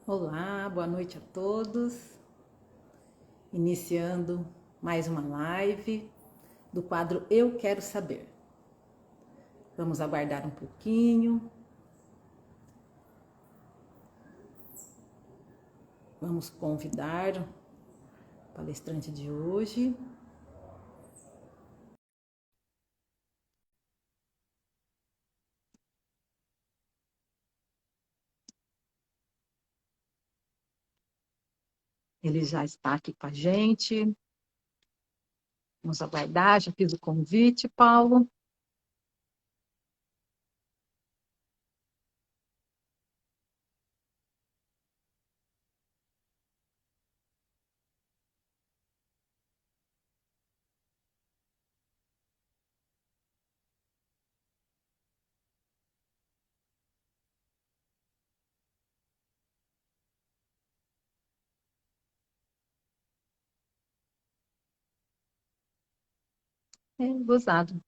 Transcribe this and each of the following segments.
Olá, boa noite a todos. Iniciando mais uma live do quadro Eu Quero Saber. Vamos aguardar um pouquinho. Vamos convidar o palestrante de hoje. Ele já está aqui com a gente. Vamos aguardar, já fiz o convite, Paulo. Gozado.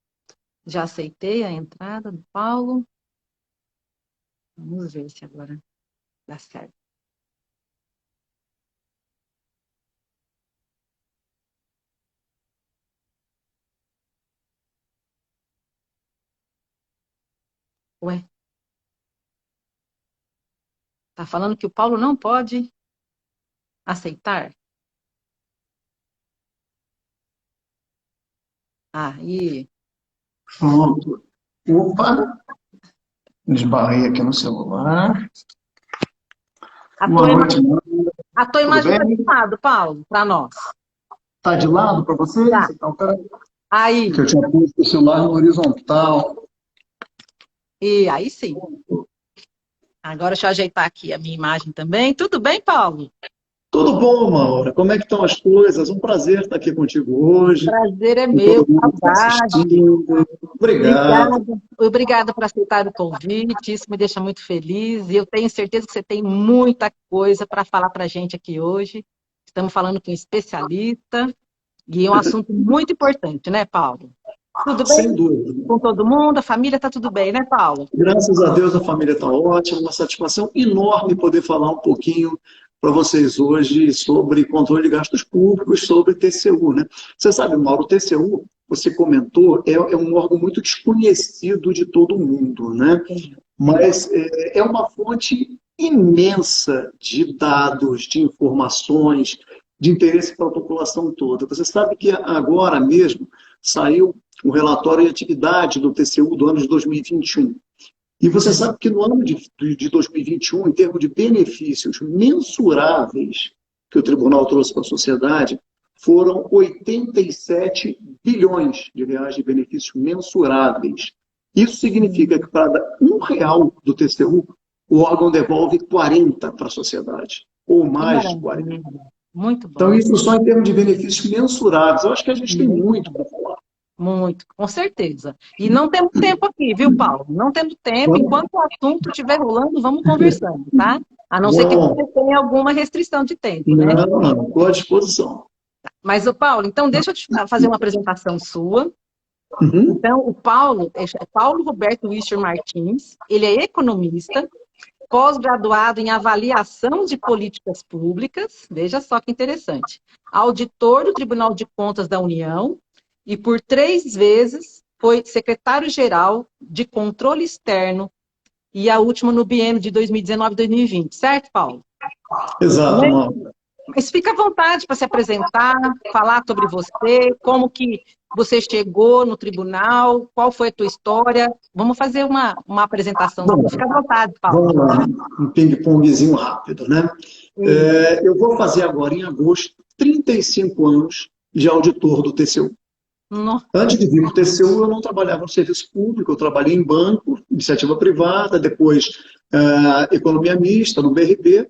Já aceitei a entrada do Paulo. Vamos ver se agora dá certo. Ué? Tá falando que o Paulo não pode aceitar? Aí. Pronto. Opa, esbarrei aqui no celular. Boa noite, Mara. A tua Tudo imagem está bem? de lado, Paulo, para nós. Tá de lado para você? Tá. Você tá o cara Aí, que eu tinha posto o celular no horizontal. e aí sim. Agora deixa eu ajeitar aqui a minha imagem também. Tudo bem, Paulo? Tudo bom, Maura? Como é que estão as coisas? Um prazer estar aqui contigo hoje, Prazer é com meu, todo mundo que está saudade. assistindo. Obrigado. Obrigada por aceitar o convite. Isso me deixa muito feliz. E eu tenho certeza que você tem muita coisa para falar para a gente aqui hoje. Estamos falando com um especialista e é um assunto muito importante, né, Paulo? Tudo Sem bem dúvida. com todo mundo? A família está tudo bem, né, Paulo? Graças a Deus a família está ótima, uma satisfação enorme poder falar um pouquinho para vocês hoje sobre controle de gastos públicos, sobre TCU, né? Você sabe, Mauro, o TCU, você comentou, é um órgão muito desconhecido de todo mundo, né? Mas é uma fonte imensa de dados, de informações, de interesse para a população toda. Você sabe que agora mesmo saiu o relatório de atividade do TCU do ano de 2021. E você sabe que no ano de 2021, em termos de benefícios mensuráveis que o tribunal trouxe para a sociedade, foram 87 bilhões de reais de benefícios mensuráveis. Isso significa que para cada R$ 1 do TCU, o órgão devolve 40 para a sociedade, ou Que mais de 40. maravilha. Muito Então, bom. isso só em termos de benefícios mensuráveis. Eu acho que a gente tem muito para falar. Muito, com certeza. E não temos tempo aqui, viu, Paulo? Não temos tempo. Vamos, Enquanto o assunto estiver rolando, vamos conversando, tá? A não ser que você vamos. tenha alguma restrição de tempo, né? Não, não, estou à disposição. Mas, o Paulo, então deixa eu te fazer uma apresentação sua. Uhum. Então, o Paulo é Paulo Roberto Wischer Martins, ele é economista, pós-graduado em avaliação de políticas públicas, veja só que interessante, auditor do Tribunal de Contas da União e por 3 vezes foi secretário-geral de controle externo e a última no biênio de 2019 e 2020, certo, Paulo? Exato, Né? Mauro. Mas fica à vontade para se apresentar, falar sobre você, como que você chegou no tribunal, qual foi a tua história. Vamos fazer uma apresentação sua. Bom, Fica à vontade, Paulo. vamos lá, um ping-pongzinho rápido, né? Eu vou fazer agora, em agosto, 35 anos de auditor do TCU. No- Antes de vir para o TCU, eu não trabalhava no serviço público, eu trabalhei em banco, iniciativa privada, depois economia mista, no BRB,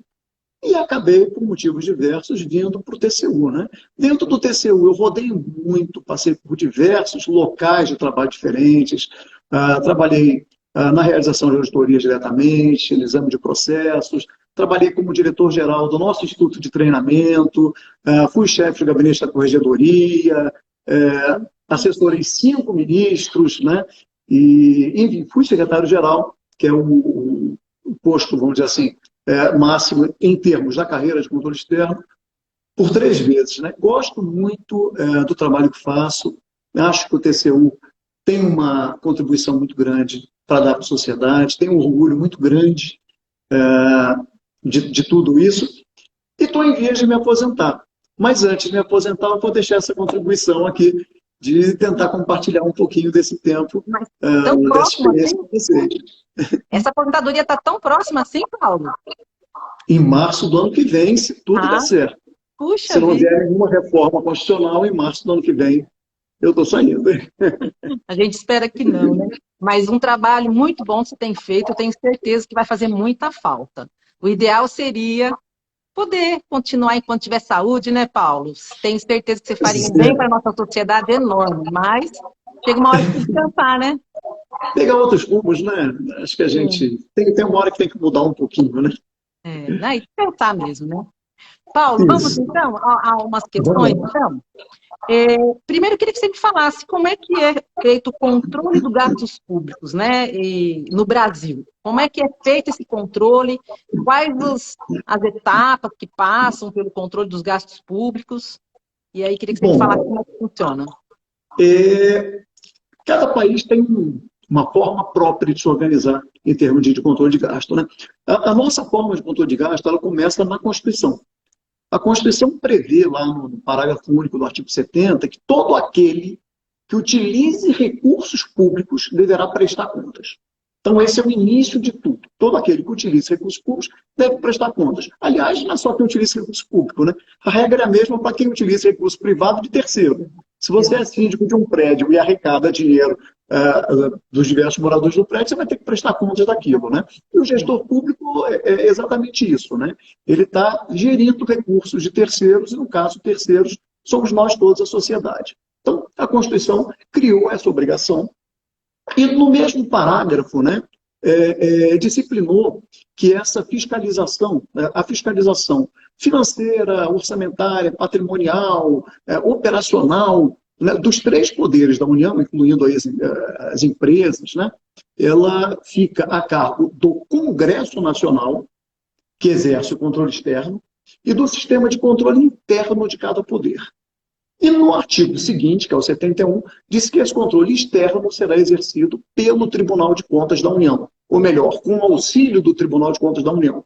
e acabei, por motivos diversos, vindo para o TCU, né? Dentro do TCU, eu rodei muito, passei por diversos locais de trabalho diferentes, trabalhei na realização de auditorias diretamente, no exame de processos, trabalhei como diretor-geral do nosso Instituto de Treinamento, fui chefe de gabinete da Corregedoria, assessorei 5 ministros, né? E, enfim, fui secretário-geral, que é o posto, vamos dizer assim, máximo em termos da carreira de controle externo por 3 vezes, né? Gosto muito do trabalho que faço, acho que o TCU tem uma contribuição muito grande para dar para a sociedade, tem um orgulho muito grande de tudo isso, e estou em vias de me aposentar. Mas antes de me aposentar, eu vou deixar essa contribuição aqui de tentar compartilhar um pouquinho desse tempo, Mas tão dessa próximo experiência assim? com vocês. Essa aposentadoria está tão próxima assim, Paulo? Em março do ano que vem, se tudo der Ah, certo. Se puxa não vida. vier nenhuma reforma constitucional, em março do ano que vem, eu estou saindo. A gente espera que não, né? Mas um trabalho muito bom que você tem feito, eu tenho certeza que vai fazer muita falta. O ideal seria poder continuar enquanto tiver saúde, né, Paulo? Tenho certeza que você faria um bem para a nossa sociedade enorme, mas chega uma hora que tem que cansar, né? Pegar outros rumos, né? Acho que a gente tem uma hora que tem que mudar um pouquinho, né? Né? E pensar mesmo, né? Paulo, vamos Isso. então a umas questões, Vamos lá. então? Primeiro, eu queria que você me falasse como é que é feito o controle dos gastos públicos, né, no Brasil. Como é que é feito esse controle? Quais as etapas que passam pelo controle dos gastos públicos? E aí, queria que você me falasse Bom, como é que funciona. cada país tem uma forma própria de se organizar em termos de controle de gasto, né? A nossa forma de controle de gasto, ela começa na Constituição. A Constituição prevê, lá no parágrafo único do artigo 70, que todo aquele que utilize recursos públicos deverá prestar contas. Então, esse é o início de tudo. Todo aquele que utilize recursos públicos deve prestar contas. Aliás, não é só quem utiliza recurso público, né? A regra é a mesma para quem utiliza recurso privado de terceiro. Se você é síndico de um prédio e arrecada dinheiro dos diversos moradores do prédio, você vai ter que prestar contas daquilo, né? E o gestor público é exatamente isso, né? Ele está gerindo recursos de terceiros, e no caso, terceiros somos nós todos, a sociedade. Então, a Constituição criou essa obrigação e no mesmo parágrafo, né, disciplinou que essa fiscalização, a fiscalização financeira, orçamentária, patrimonial, operacional, né, dos 3 poderes da União, incluindo as empresas, né, ela fica a cargo do Congresso Nacional, que exerce o controle externo, e do sistema de controle interno de cada poder. E no artigo seguinte, que é o 71, diz que esse controle externo será exercido pelo Tribunal de Contas da União, ou melhor, com o auxílio do Tribunal de Contas da União.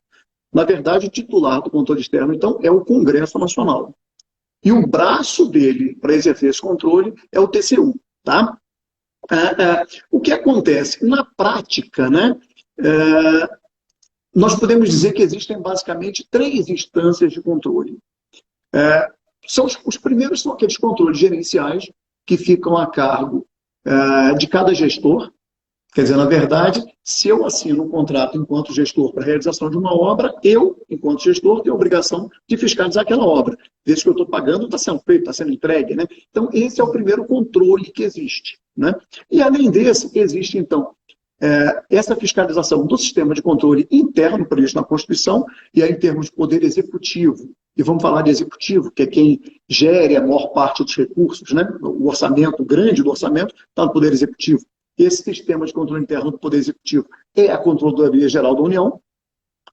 Na verdade, o titular do controle externo, então, é o Congresso Nacional. E o braço dele para exercer esse controle é o TCU. Tá? O que acontece? Na prática, né, nós podemos dizer que existem basicamente 3 instâncias de controle. Os primeiros são aqueles controles gerenciais que ficam a cargo de cada gestor. Quer dizer, na verdade, se eu assino um contrato enquanto gestor para a realização de uma obra, eu, enquanto gestor, tenho a obrigação de fiscalizar aquela obra. Desde que eu estou pagando, está sendo feito, está sendo entregue, né? Então, esse é o primeiro controle que existe, né? E, além desse, existe, então, essa fiscalização do sistema de controle interno previsto na Constituição, e aí em termos de poder executivo, e vamos falar de executivo, que é quem gere a maior parte dos recursos, né? O orçamento, o grande do orçamento, está no poder executivo. Esse sistema de controle interno do poder executivo é a Controladoria Geral da União,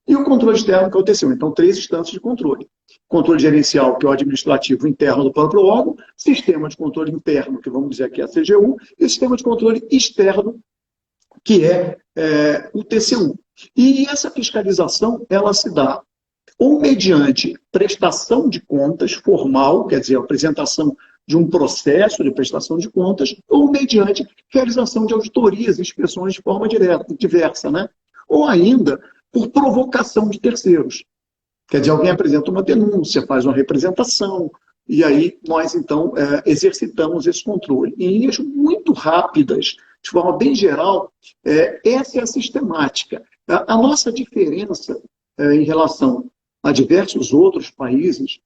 e o controle externo, que é o TCU. Então, 3 instâncias de controle. Controle gerencial, que é o administrativo interno do próprio órgão, sistema de controle interno, que vamos dizer que é a CGU, e sistema de controle externo, que é o TCU. E essa fiscalização, ela se dá ou mediante prestação de contas formal, quer dizer, a apresentação de um processo de prestação de contas, ou mediante realização de auditorias e inspeções de forma diversa, né? Ou ainda por provocação de terceiros. Quer dizer, alguém apresenta uma denúncia, faz uma representação, e aí nós, então, exercitamos esse controle. Em linhas muito rápidas, de forma bem geral, essa é a sistemática. A nossa diferença em relação a diversos outros países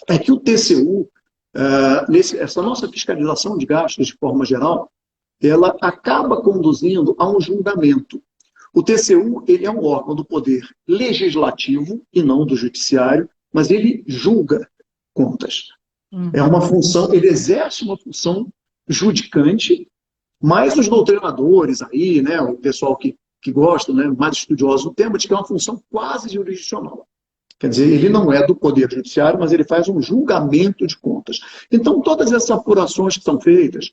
é que o TCU, essa nossa fiscalização de gastos de forma geral, ela acaba conduzindo a um julgamento. O TCU, ele é um órgão do poder legislativo e não do judiciário, mas ele julga contas. É uma função, ele exerce uma função judicante, mas os doutrinadores aí, né, o pessoal que que gostam, né, mais estudiosos do tema, de que é uma função quase jurisdicional. Quer dizer, ele não é do Poder Judiciário, mas ele faz um julgamento de contas. Então, todas essas apurações que são feitas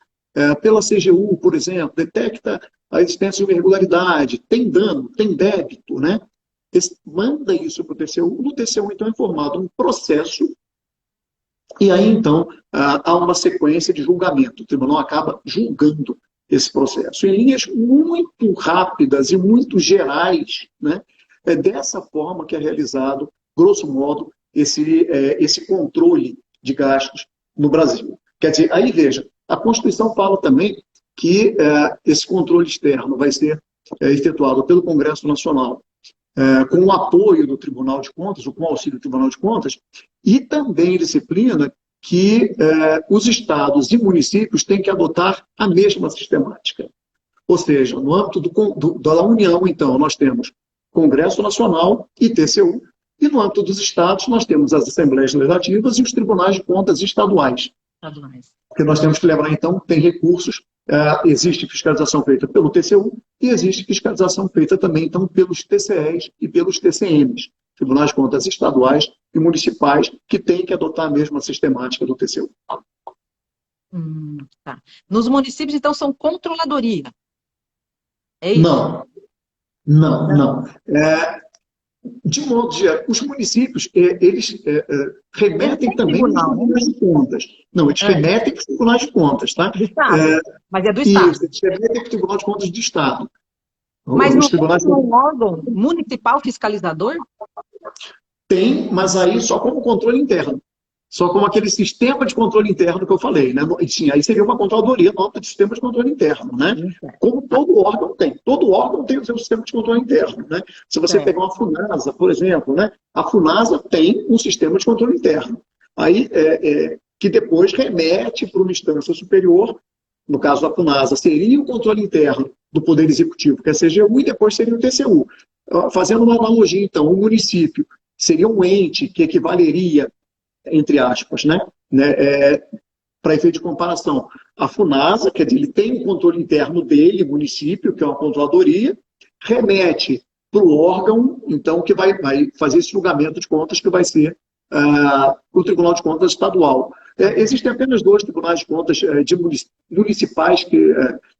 pela CGU, por exemplo, detecta a existência de uma irregularidade, tem dano, tem débito, né? Manda isso para o TCU, no TCU, então, é formado um processo, e aí, então, há uma sequência de julgamento. O tribunal acaba julgando esse processo. Em linhas muito rápidas e muito gerais, né? É dessa forma que é realizado, grosso modo, esse controle de gastos no Brasil. Quer dizer, aí veja, a Constituição fala também que esse controle externo vai ser efetuado pelo Congresso Nacional, com o apoio do Tribunal de Contas, ou com o auxílio do Tribunal de Contas, e também disciplina que os estados e municípios têm que adotar a mesma sistemática. Ou seja, no âmbito da União, então, nós temos Congresso Nacional e TCU, e no âmbito dos estados nós temos as Assembleias Legislativas e os Tribunais de Contas estaduais. Porque nós temos que lembrar, então, tem recursos, existe fiscalização feita pelo TCU e existe fiscalização feita também, então, pelos TCEs e pelos TCMs, Tribunais de Contas estaduais e municipais, que têm que adotar a mesma sistemática do TCU. Tá. Nos municípios, então, são controladoria? É isso? Não. De modo geral, os municípios, eles remetem também aos tribunais de contas. Não, eles remetem para os tribunais de contas, tá? Do Estado, mas é do Estado. Isso, eles remetem para o Tribunal de Contas do Estado. Mas não tem um órgão municipal fiscalizador? Tem, mas aí só como controle interno. Só como aquele sistema de controle interno que eu falei, né? Sim, aí seria uma controladoria nota de sistema de controle interno, né? Como todo órgão tem. Todo órgão tem o seu sistema de controle interno, né? Se você pegar uma FUNASA, por exemplo, né? A FUNASA tem um sistema de controle interno. Aí, que depois remete para uma instância superior, no caso da FUNASA, seria o controle interno do Poder Executivo, que é a CGU, e depois seria o TCU. Fazendo uma analogia, então, o município seria um ente que equivaleria, entre aspas, né? Para efeito de comparação, a FUNASA, quer dizer, ele tem um controle interno dele, município, que é uma controladoria, remete para o órgão, então, que vai fazer esse julgamento de contas, que vai ser o Tribunal de Contas Estadual. Existem apenas 2 tribunais de contas municipais que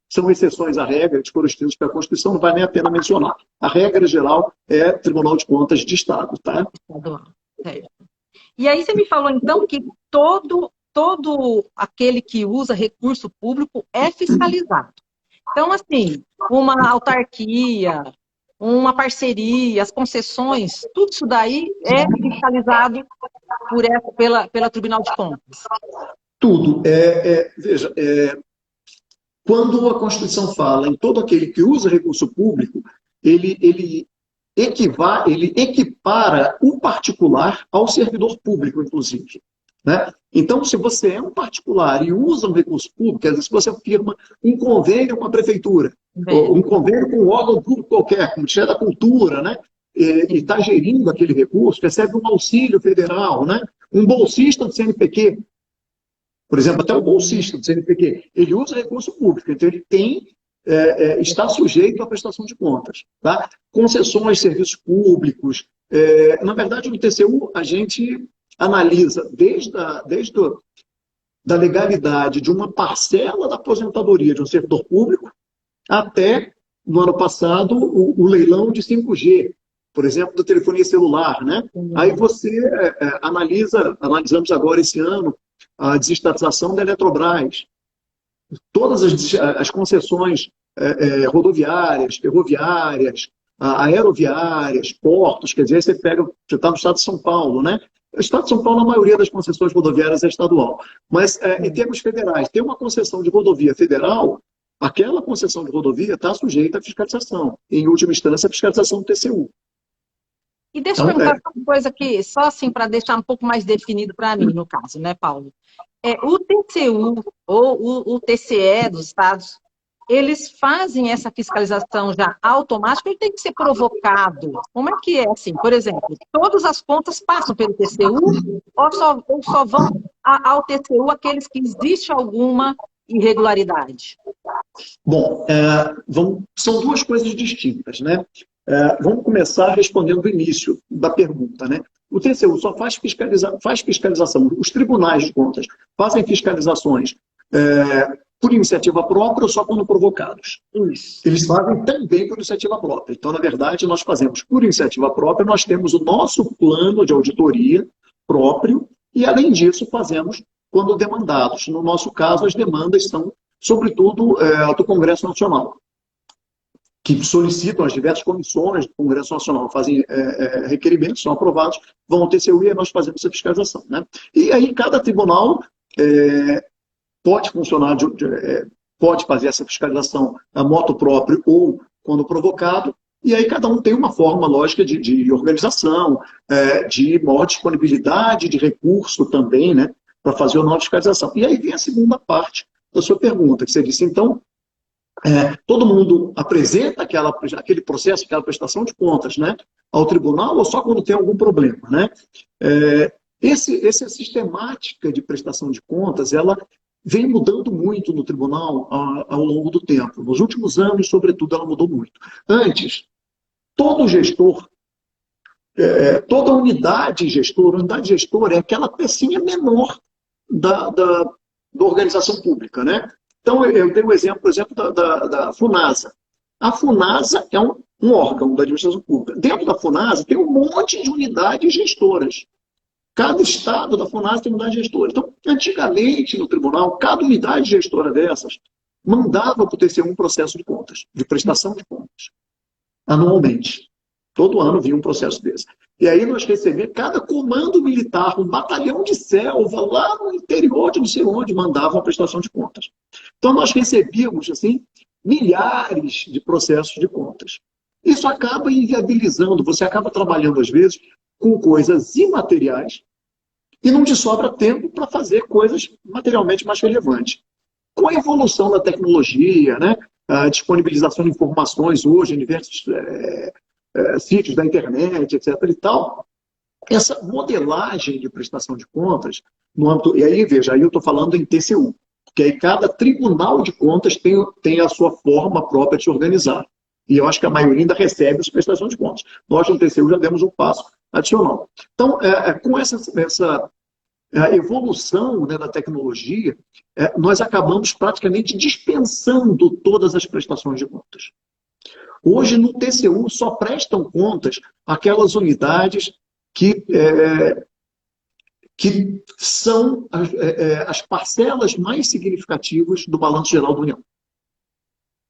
são exceções à regra, que foram extintos pela Constituição, não vale nem a pena mencionar. A regra geral é Tribunal de Contas de Estado, tá? Estadual, certo. E aí você me falou, então, que todo aquele que usa recurso público é fiscalizado. Então, assim, uma autarquia, uma parceria, as concessões, tudo isso daí é fiscalizado pela Tribunal de Contas. Tudo. Veja, quando a Constituição fala em todo aquele que usa recurso público, ele equipara o particular ao servidor público, inclusive. Né? Então, se você é um particular e usa um recurso público, quer dizer, se você firma um convênio com a prefeitura, ou um convênio com um órgão público qualquer, como o Ministério da Cultura, né? E está gerindo aquele recurso, recebe um auxílio federal, né? Um bolsista do CNPq, por exemplo, até o bolsista do CNPq, ele usa recurso público, então ele está sujeito à prestação de contas. Tá? Concessões, serviços públicos. Na verdade, no TCU, a gente analisa desde da legalidade de uma parcela da aposentadoria de um servidor público até, no ano passado, o leilão de 5G, por exemplo, da telefonia celular. Né? Aí você analisamos agora esse ano a desestatização da Eletrobras, todas as concessões rodoviárias, ferroviárias, aeroviárias, portos, quer dizer, você está no estado de São Paulo, né? O estado de São Paulo, a maioria das concessões rodoviárias é estadual. Mas, em termos federais, tem uma concessão de rodovia federal, aquela concessão de rodovia está sujeita à fiscalização. Em última instância, a fiscalização do TCU. E deixa eu perguntar uma coisa aqui, só assim para deixar um pouco mais definido para mim, no caso, né, Paulo? O TCU ou o TCE dos estados, eles fazem essa fiscalização já automática ou tem que ser provocado? Como é que é assim? Por exemplo, todas as contas passam pelo TCU ou só vão ao TCU aqueles que existe alguma irregularidade? Bom, são duas coisas distintas, né? Vamos começar respondendo do início da pergunta, né? O TCU só faz fiscalização. Os tribunais de contas fazem fiscalizações por iniciativa própria ou só quando provocados? Isso. Eles fazem também por iniciativa própria. Então, na verdade, nós fazemos por iniciativa própria, nós temos o nosso plano de auditoria próprio e, além disso, fazemos quando demandados. No nosso caso, as demandas são, sobretudo, do Congresso Nacional, que solicitam as diversas comissões do Congresso Nacional, fazem requerimentos, são aprovados, vão ao TCU e nós fazemos essa fiscalização, né? E aí cada tribunal pode funcionar, pode fazer essa fiscalização a motu próprio ou quando provocado, e aí cada um tem uma forma lógica de organização, de maior disponibilidade de recurso também, né, para fazer a nova fiscalização. E aí vem a segunda parte da sua pergunta, que você disse, então, todo mundo apresenta aquele processo, aquela prestação de contas, né, ao tribunal ou só quando tem algum problema, né? Essa sistemática de prestação de contas, ela vem mudando muito no tribunal ao longo do tempo. Nos últimos anos, sobretudo, ela mudou muito. Antes, todo gestor, toda unidade gestora é aquela pecinha menor da organização pública, né? Então, eu dei um exemplo, por exemplo, da FUNASA. A FUNASA é um órgão da administração pública. Dentro da FUNASA tem um monte de unidades gestoras. Cada estado da FUNASA tem unidade gestora. Então, antigamente, no tribunal, cada unidade gestora dessas mandava para o TCU um processo de contas, de prestação de contas, anualmente. Todo ano vinha um processo desse. E aí nós recebíamos, cada comando militar, um batalhão de selva, lá no interior de não sei onde, mandava uma prestação de contas. Então, nós recebíamos, assim, milhares de processos de contas. Isso acaba inviabilizando, você acaba trabalhando, às vezes, com coisas imateriais e não te sobra tempo para fazer coisas materialmente mais relevantes. Com a evolução da tecnologia, né, a disponibilização de informações hoje em diversos sítios da internet, etc. e tal, essa modelagem de prestação de contas, no âmbito, e aí, veja, aí eu estou falando em TCU, porque aí cada tribunal de contas tem a sua forma própria de se organizar. E eu acho que a maioria ainda recebe as prestações de contas. Nós, no TCU, já demos um passo adicional. Então, com essa evolução, né, da tecnologia, nós acabamos praticamente dispensando todas as prestações de contas. Hoje, no TCU, só prestam contas aquelas unidades que são as parcelas mais significativas do balanço geral da União.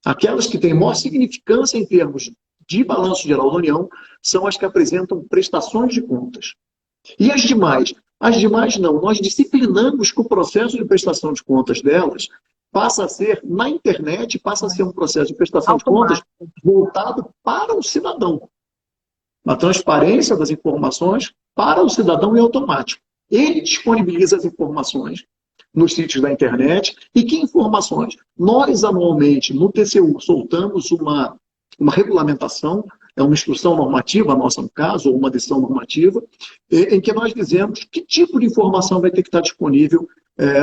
Aquelas que têm maior significância em termos de balanço geral da União são as que apresentam prestações de contas. E as demais? As demais não. Nós disciplinamos que o processo de prestação de contas delas passa a ser, na internet, passa a ser um processo de prestação de contas voltado para o cidadão. A transparência das informações para o cidadão é automático. Ele disponibiliza as informações nos sítios da internet. E que informações? Nós, anualmente, no TCU, soltamos uma regulamentação, uma instrução normativa, a nossa no caso, ou uma decisão normativa, em que nós dizemos que tipo de informação vai ter que estar disponível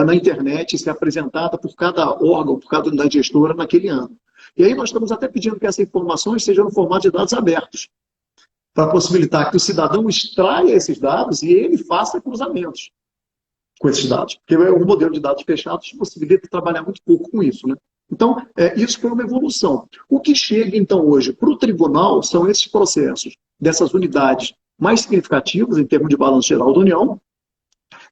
na internet, ser apresentada por cada órgão, por cada unidade gestora naquele ano. E aí nós estamos até pedindo que essas informações sejam no formato de dados abertos, para possibilitar que o cidadão extraia esses dados e ele faça cruzamentos com esses dados. Porque o modelo de dados fechados possibilita trabalhar muito pouco com isso, né? Então, isso foi uma evolução. O que chega, então, hoje para o tribunal são esses processos dessas unidades mais significativas em termos de balanço geral da União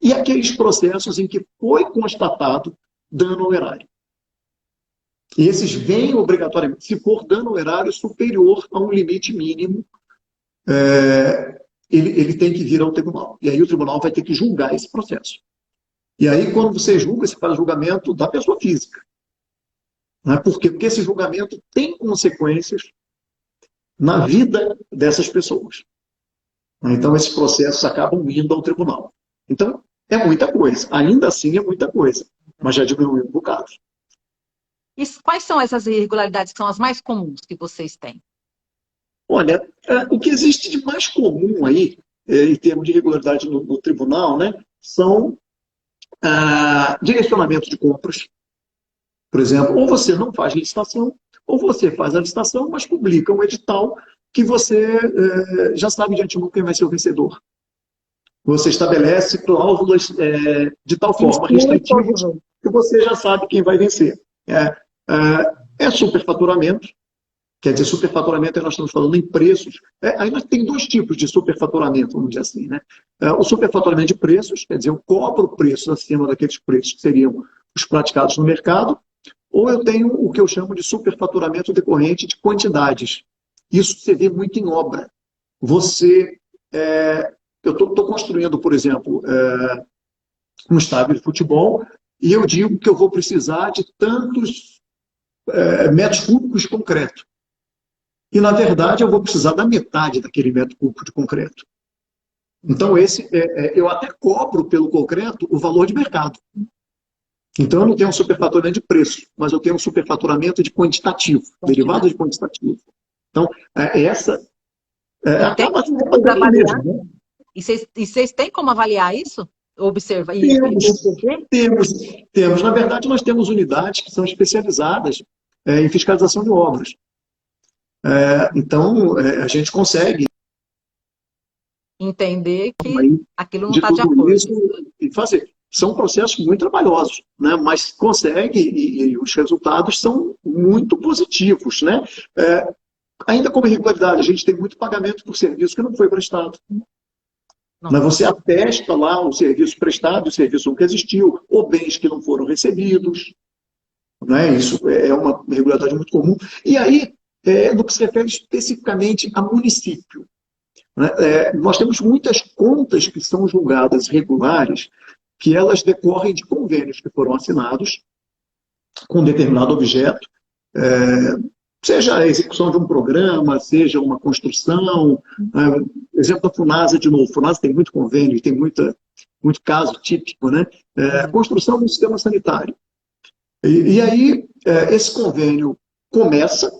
e aqueles processos em que foi constatado dano ao erário. E esses vêm obrigatoriamente, se for dano ao erário superior a um limite mínimo, ele tem que vir ao tribunal. E aí o tribunal vai ter que julgar esse processo. E aí, quando você julga, você faz o julgamento da pessoa física. Não é? Por quê? Porque esse julgamento tem consequências na vida dessas pessoas. Então, esses processos acabam indo ao tribunal. Então, é muita coisa. Ainda assim, é muita coisa. Mas já diminuiu um bocado. E quais são essas irregularidades que são as mais comuns que vocês têm? Olha, o que existe de mais comum aí, em termos de irregularidade no tribunal, né, são direcionamento de compras. Por exemplo, ou você não faz licitação, ou você faz a licitação, mas publica um edital que você já sabe de antemão quem vai ser o vencedor. Você estabelece cláusulas de tal forma restritivas que você já sabe quem vai vencer. É superfaturamento, quer dizer, superfaturamento, nós estamos falando em preços. Aí nós tem dois tipos de superfaturamento, vamos dizer assim, né? O superfaturamento de preços, quer dizer, eu cobro preços acima daqueles preços que seriam os praticados no mercado, ou eu tenho o que eu chamo de superfaturamento decorrente de quantidades. Isso você vê muito em obra. Eu estou construindo, por exemplo, um estádio de futebol, e eu digo que eu vou precisar de tantos metros cúbicos de concreto. E, na verdade, eu vou precisar da metade daquele metro cúbico de concreto. Então, eu até cobro pelo concreto o valor de mercado. Então, eu não tenho um superfaturamento de preço, mas eu tenho um superfaturamento de quantitativo, derivado de quantitativo. Então, acaba mesmo, né? E vocês têm como avaliar isso? Observar? Temos. Na verdade, nós temos unidades que são especializadas em fiscalização de obras. Então, a gente consegue entender que aquilo não está de acordo. Isso, e fazer. São processos muito trabalhosos, né? Mas consegue, e os resultados são muito positivos, né? Ainda como irregularidade, a gente tem muito pagamento por serviço que não foi prestado. Mas você atesta lá o serviço prestado, o serviço nunca existiu, ou bens que não foram recebidos. Né? Isso é uma irregularidade muito comum. E aí, no que se refere especificamente a município, né? Nós temos muitas contas que são julgadas regulares, que elas decorrem de convênios que foram assinados com determinado objeto, seja a execução de um programa, seja uma construção. Exemplo da FUNASA, de novo. FUNASA tem muito convênio, tem muito caso típico, né? Construção do sistema sanitário. E aí, esse convênio começa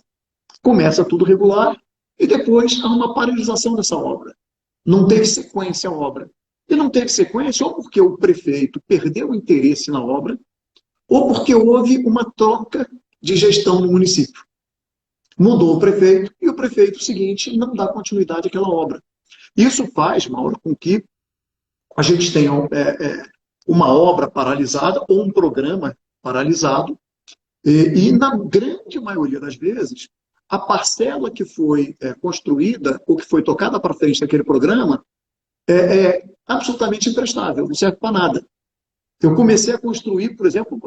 tudo regular, e depois há uma paralisação dessa obra. Não teve sequência a obra. E não teve sequência ou porque o prefeito perdeu o interesse na obra, ou porque houve uma troca de gestão no município. Mudou o prefeito, e o prefeito seguinte não dá continuidade àquela obra. Isso faz, Mauro, com que a gente tenha uma obra paralisada ou um programa paralisado, e na grande maioria das vezes, a parcela que foi construída ou que foi tocada para frente daquele programa é absolutamente imprestável, não serve para nada. Eu comecei a construir, por exemplo,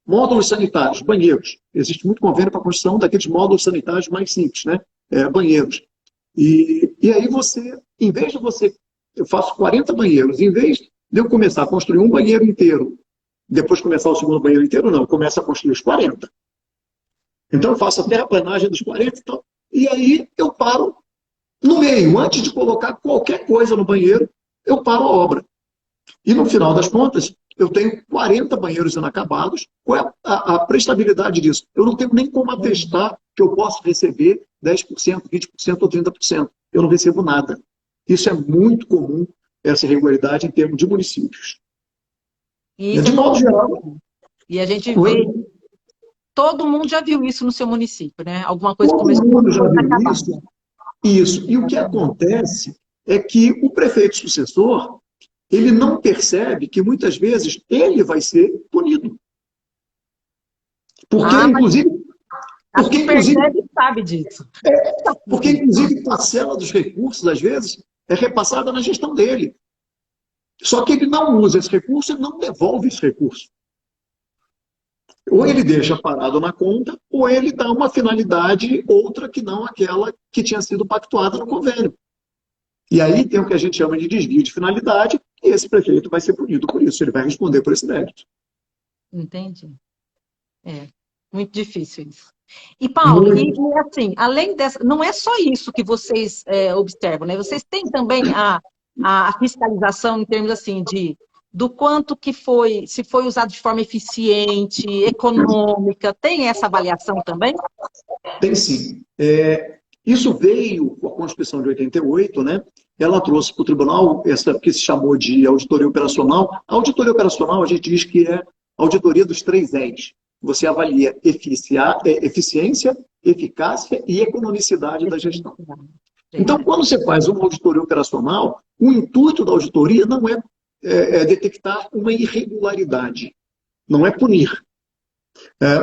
módulos sanitários, banheiros. Existe muito convênio para a construção daqueles módulos sanitários mais simples, né? Banheiros. E aí em vez de eu faço 40 banheiros, em vez de eu começar a construir um banheiro inteiro, depois começar o segundo banheiro inteiro, não, eu começo a construir os 40. Então eu faço a terraplanagem dos 40 e aí eu paro no meio. Antes de colocar qualquer coisa no banheiro, eu paro a obra. E no final das contas, eu tenho 40 banheiros inacabados. Qual é a prestabilidade disso? Eu não tenho nem como atestar que eu posso receber 10%, 20% ou 30%. Eu não recebo nada. Isso é muito comum, essa irregularidade em termos de municípios. De modo geral. E a gente vê... Todo mundo já viu isso no seu município, né? Alguma coisa começou... Todo mundo já viu isso. Isso. E o que acontece é que o prefeito sucessor, ele não percebe que muitas vezes ele vai ser punido. Porque, inclusive... sabe disso. Porque, inclusive, parcela dos recursos, às vezes, é repassada na gestão dele. Só que ele não usa esse recurso e não devolve esse recurso. Ou ele deixa parado na conta, ou ele dá uma finalidade outra que não aquela que tinha sido pactuada no convênio. E aí tem o que a gente chama de desvio de finalidade, e esse prefeito vai ser punido por isso, ele vai responder por esse débito. Entendi. Muito difícil isso. E, Paulo, e assim, além dessa, não é só isso que vocês observam, né? Vocês têm também a fiscalização em termos assim do quanto que se foi usado de forma eficiente, econômica, tem essa avaliação também? Tem sim. Isso veio com a Constituição de 88, né? Ela trouxe para o tribunal essa que se chamou de auditoria operacional. A auditoria operacional, a gente diz que é a auditoria dos 3 E's. você avalia eficiência, eficácia e economicidade da gestão. Então, quando você faz uma auditoria operacional, o intuito da auditoria não é detectar uma irregularidade, não é punir.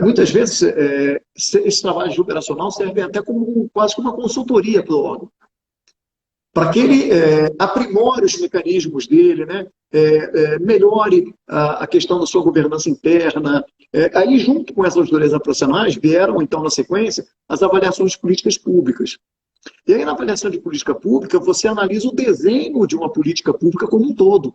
Muitas vezes, esse trabalho de operacional serve até como quase como uma consultoria para o órgão, para que ele aprimore os mecanismos dele, né? Melhore a questão da sua governança interna. Aí, junto com essas auditorias operacionais, vieram, então, na sequência, as avaliações de políticas públicas. E aí, na avaliação de política pública, você analisa o desenho de uma política pública como um todo.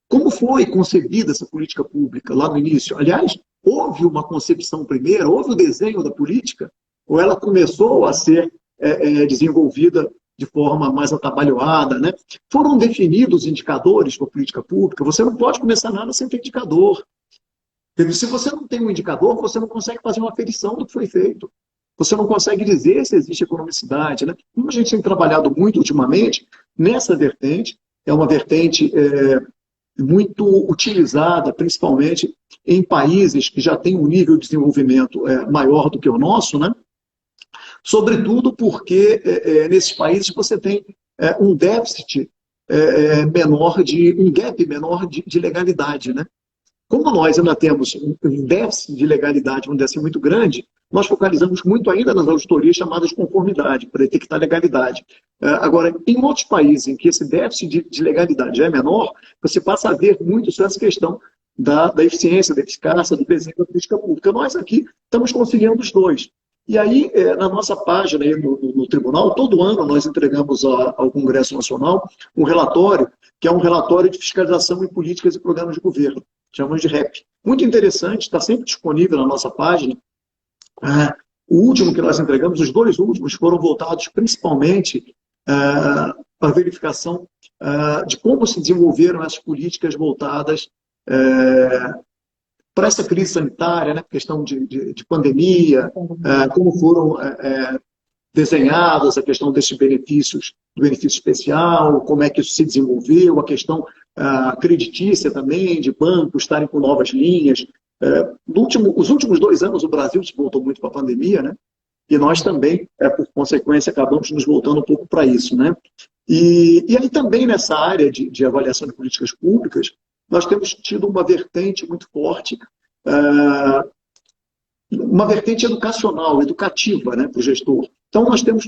Como foi concebida essa política pública lá no início? Aliás, houve uma concepção primeiro, houve o desenho da política, ou ela começou a ser desenvolvida de forma mais atabalhoada, né? Foram definidos indicadores para a política pública. Você não pode começar nada sem ter indicador. Se você não tem um indicador, você não consegue fazer uma aferição do que foi feito. Você não consegue dizer se existe economicidade, né? Como a gente tem trabalhado muito ultimamente nessa vertente, é uma vertente muito utilizada, principalmente em países que já têm um nível de desenvolvimento maior do que o nosso, né? Sobretudo porque nesses países você tem um déficit menor um gap menor de legalidade, né? Como nós ainda temos um déficit de legalidade, vamos dizer assim, muito grande, nós focalizamos muito ainda nas auditorias chamadas de conformidade, para detectar legalidade. Agora, em outros países em que esse déficit de legalidade já é menor, você passa a ver muito sobre essa questão da eficiência, da eficácia, do desenho da política pública. Nós aqui estamos conciliando os dois. E aí, na nossa página, aí no tribunal, todo ano nós entregamos ao Congresso Nacional um relatório, que é um relatório de fiscalização em políticas e programas de governo. Chamamos de REP. Muito interessante, está sempre disponível na nossa página. O último que nós entregamos, os dois últimos, foram voltados principalmente para a verificação de como se desenvolveram as políticas voltadas para essa crise sanitária, né? Questão de pandemia, como foram desenhadas a questão desses benefícios, do benefício especial, como é que isso se desenvolveu, a questão creditícia também, de bancos estarem com novas linhas. Os últimos 2 anos o Brasil se voltou muito para a pandemia, né? E nós também, por consequência, acabamos nos voltando um pouco para isso, né? E aí também nessa área de avaliação de políticas públicas, nós temos tido uma vertente muito forte, uma vertente educacional, educativa, né, para o gestor. Então, nós temos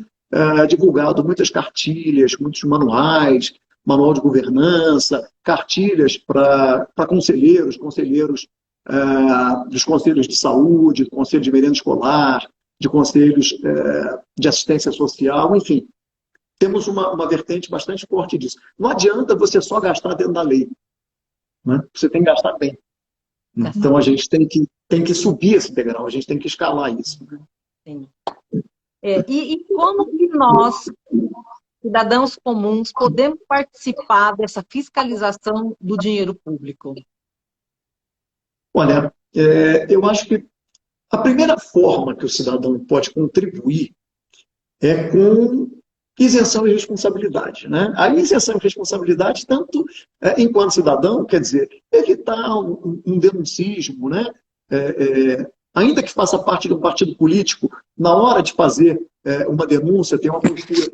divulgado muitas cartilhas, muitos manuais, manual de governança, cartilhas para conselheiros dos conselhos de saúde, do conselho de merenda escolar, de conselhos de assistência social, enfim. Temos uma vertente bastante forte disso. Não adianta você só gastar dentro da lei, né? Você tem que gastar bem. Então, a gente tem que subir esse degrau, a gente tem que escalar isso. Sim. E como que nós, cidadãos comuns, podemos participar dessa fiscalização do dinheiro público? Olha, eu acho que a primeira forma que o cidadão pode contribuir é com isenção e responsabilidade, né? A isenção e responsabilidade, tanto enquanto cidadão, quer dizer, evitar um denuncismo, né? Ainda que faça parte de um partido político, na hora de fazer uma denúncia, tem uma postura.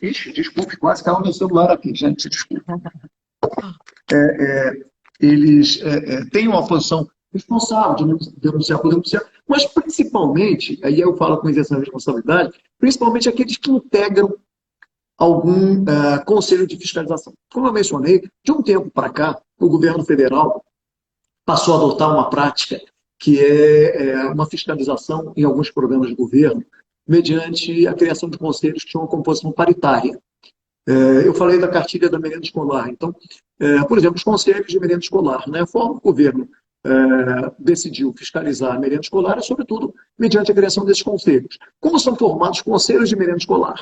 Ixi, desculpe, quase caiu meu celular aqui, gente, desculpe. Eles têm uma posição responsável de denunciar por denunciar, mas principalmente, aí eu falo com isenção e responsabilidade, principalmente aqueles que integram algum conselho de fiscalização. Como eu mencionei, de um tempo para cá, o governo federal passou a adotar uma prática que é uma fiscalização em alguns programas de governo, mediante a criação de conselhos que tinham uma composição paritária. Eu falei da cartilha da merenda escolar. Então, por exemplo, os conselhos de merenda escolar, né? A forma que o governo decidiu fiscalizar a merenda escolar é, sobretudo, mediante a criação desses conselhos. Como são formados conselhos de merenda escolar?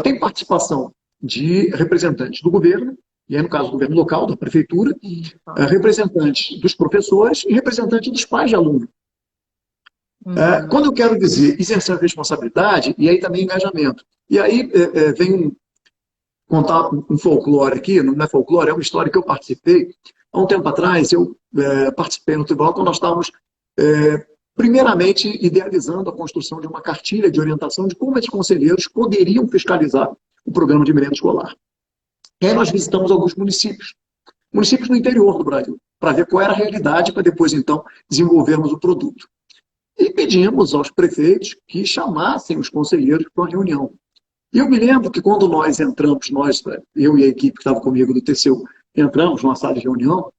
Tem participação de representantes do governo, e aí, no caso do governo local, da prefeitura, representantes dos professores e representantes dos pais de aluno. Quando eu quero dizer isenção de responsabilidade, e aí também engajamento. E aí vem contar um folclore aqui, não é folclore, é uma história que eu participei. Há um tempo atrás, eu participei no tribunal quando nós estávamos Primeiramente, idealizando a construção de uma cartilha de orientação de como esses conselheiros poderiam fiscalizar o programa de merenda escolar. E aí nós visitamos alguns municípios no interior do Brasil, para ver qual era a realidade, para depois, então, desenvolvermos o produto. E pedimos aos prefeitos que chamassem os conselheiros para uma reunião. E eu me lembro que quando nós entramos, eu e a equipe que estava comigo do TCU, entramos numa sala de reunião,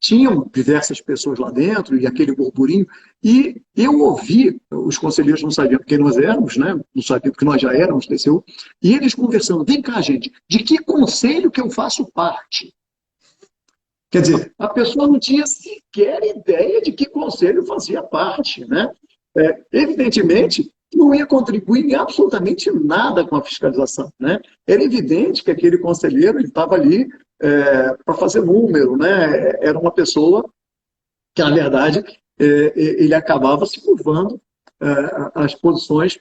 tinham diversas pessoas lá dentro e aquele burburinho, e eu ouvi, os conselheiros não sabiam quem nós éramos, né? Não sabiam que nós já éramos TCU, e eles conversando, vem cá, gente, de que conselho que eu faço parte? Quer dizer, a pessoa não tinha sequer ideia de que conselho fazia parte, né? Evidentemente, não ia contribuir em absolutamente nada com a fiscalização, né? Era evidente que aquele conselheiro estava ali para fazer número, né? Era uma pessoa que, na verdade, ele acabava se curvando às posições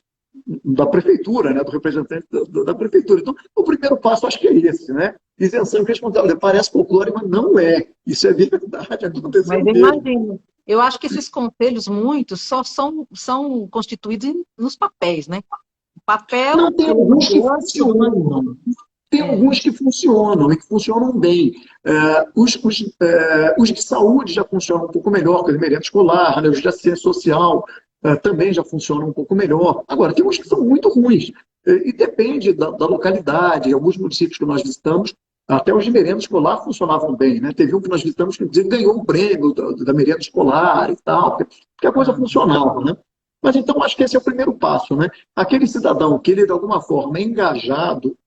da prefeitura, né? Do representante da prefeitura. Então, o primeiro passo, acho que é esse, né? Isenção de responsabilidade. Parece folclore, mas não é. Isso é verdade, aconteceu Mas eu mesmo. imagino. Eu acho que esses conselhos, muitos, só são constituídos nos papéis, né? O papel, Não, tem ele alguns que gosta, funcionam. Tem é, alguns que funcionam e que funcionam bem. Os de saúde já funcionam um pouco melhor, com a merenda escolar, né? Os de assistência social também já funcionam um pouco melhor. Agora, tem uns que são muito ruins. E depende da localidade. Em alguns municípios que nós visitamos, até os de merenda escolar funcionavam bem, né? Teve um que nós visitamos que, inclusive, ganhou o prêmio da merenda escolar e tal, porque a coisa funcionava, né? Mas então acho que esse é o primeiro passo, né? Aquele cidadão que ele, de alguma forma, é engajado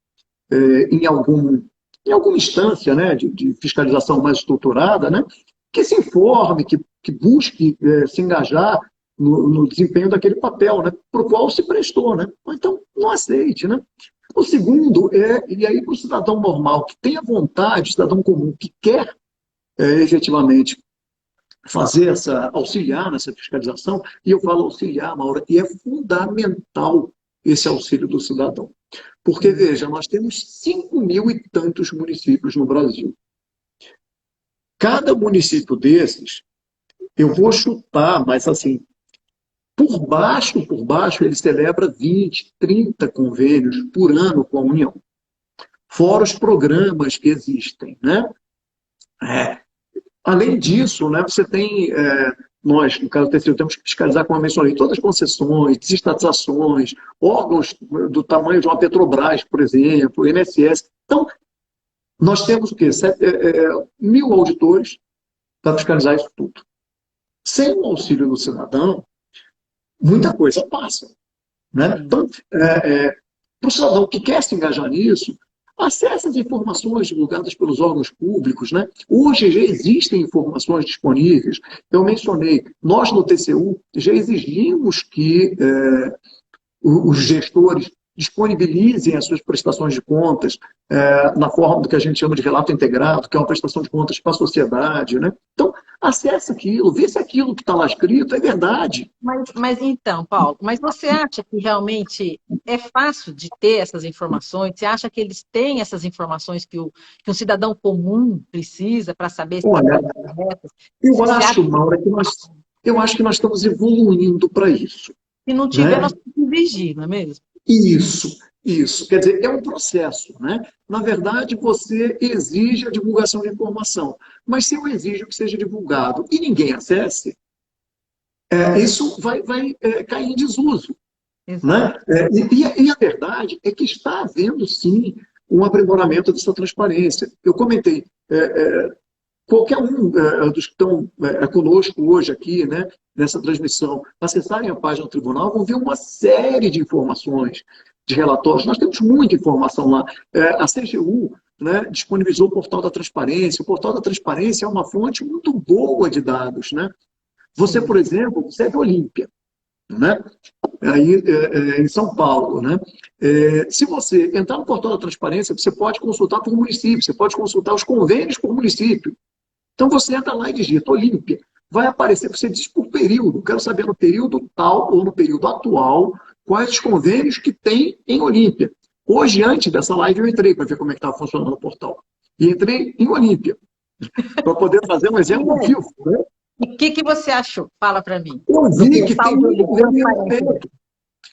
em alguma instância, né, de fiscalização mais estruturada, né, que se informe, que busque se engajar no desempenho daquele papel, né, para o qual se prestou, né? Ou então não aceite, né? O segundo e aí para o cidadão normal, que tem a vontade, cidadão comum, que quer efetivamente auxiliar nessa fiscalização, e eu falo auxiliar, Maura, e é fundamental esse auxílio do cidadão. Porque, veja, nós temos 5 mil e tantos municípios no Brasil. Cada município desses, eu vou chutar, mas assim, por baixo, ele celebra 20, 30 convênios por ano com a União. Fora os programas que existem, né? Além disso, né, você tem, nós, no caso do TCU, temos que fiscalizar, como eu mencionei, todas as concessões, desestatizações, órgãos do tamanho de uma Petrobras, por exemplo, INSS. Então, nós temos o quê? 1.000 auditores para fiscalizar isso tudo. Sem o auxílio do cidadão, muita coisa passa. Né? Então, para o cidadão que quer se engajar nisso, acesse as informações divulgadas pelos órgãos públicos. Né? Hoje já existem informações disponíveis. Eu mencionei, nós no TCU já exigimos que os gestores disponibilizem as suas prestações de contas na forma do que a gente chama de relato integrado, que é uma prestação de contas para a sociedade. Né? Então, acesse aquilo, vê se aquilo que está lá escrito é verdade. Mas então, Paulo, mas você acha que realmente é fácil de ter essas informações? Você acha que eles têm essas informações que um cidadão comum precisa para saber se Olha, estão corretas? eu acho, Maura, eu acho que nós estamos evoluindo para isso. Se não tiver, Né? nós temos que exigir, não é mesmo? Isso. Quer dizer, é um processo, né? Na verdade, você exige a divulgação de informação. Mas se eu exijo que seja divulgado e ninguém acesse, isso vai cair em desuso. Né? E a verdade é que está havendo, sim, um aprimoramento dessa transparência. Eu comentei, qualquer um dos que estão conosco hoje aqui, né, nessa transmissão, acessarem a página do tribunal, vão ver uma série de informações, de relatórios. Nós temos muita informação lá. A CGU, né, disponibilizou o portal da transparência. O portal da transparência é uma fonte muito boa de dados. Né? Você, por exemplo, observe a Olímpia, né? Aí, em São Paulo. Né? Se você entrar no portal da transparência, você pode consultar por município, você pode consultar os convênios por município. Então você entra lá e digita Olímpia. Vai aparecer, você diz por período. Quero saber no período tal ou no período atual quais os convênios que tem em Olímpia. Hoje, antes dessa live, eu entrei para ver como é que estava funcionando o portal. E entrei em Olímpia, para poder fazer um exemplo vivo. Né? E o que você achou? Fala para mim. Eu Do vi que portal tem um convênio em andamento.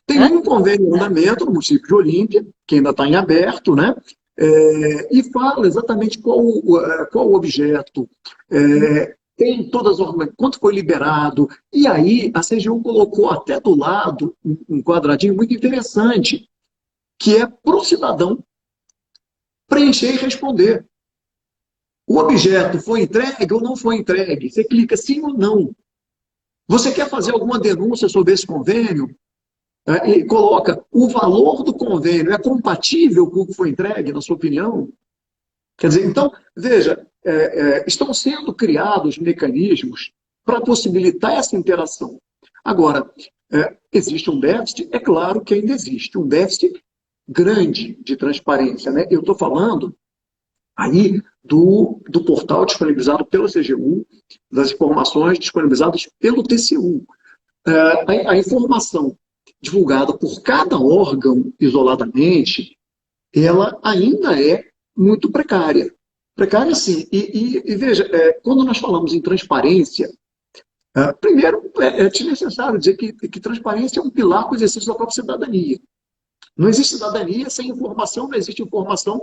Tem um convênio em andamento no município de Olímpia, que ainda está em aberto, né? E fala exatamente qual o objeto, tem todas as quanto foi liberado. E aí a CGU colocou até do lado um quadradinho muito interessante, que é para o cidadão preencher e responder. O objeto foi entregue ou não foi entregue? Você clica sim ou não. Você quer fazer alguma denúncia sobre esse convênio? E coloca o valor do convênio é compatível com o que foi entregue, na sua opinião? Quer dizer, então, veja, estão sendo criados mecanismos para possibilitar essa interação. Agora, existe um déficit? É claro que ainda existe um déficit grande de transparência, né? Eu estou falando aí do portal disponibilizado pela CGU, das informações disponibilizadas pelo TCU. A informação divulgada por cada órgão isoladamente, ela ainda é muito precária. Precária, sim. E veja, quando nós falamos em transparência, primeiro é necessário dizer que transparência é um pilar para o exercício da própria cidadania. Não existe cidadania sem informação, não existe informação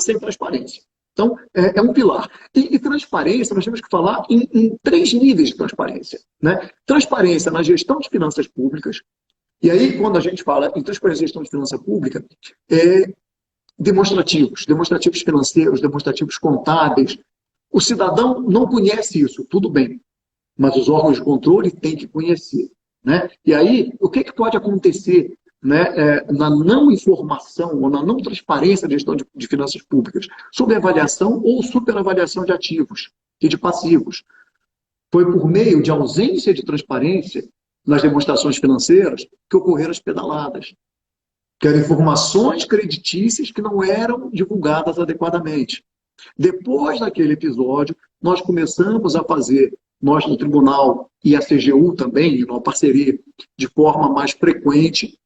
sem transparência. Então, é um pilar. E transparência, nós temos que falar em 3 níveis de transparência. Né? Transparência na gestão de finanças públicas. E aí, quando a gente fala em transparência na gestão de finança pública, demonstrativos financeiros, demonstrativos contábeis. O cidadão não conhece isso, tudo bem, mas os órgãos de controle têm que conhecer. Né? E aí, o que pode acontecer, né, na não informação ou na não transparência da gestão de finanças públicas? Subavaliação ou superavaliação de ativos e de passivos. Foi por meio de ausência de transparência nas demonstrações financeiras que ocorreram as pedaladas, que eram informações creditícias que não eram divulgadas adequadamente. Depois daquele episódio, nós começamos a fazer, nós no tribunal e a CGU também, numa parceria, de forma mais frequente,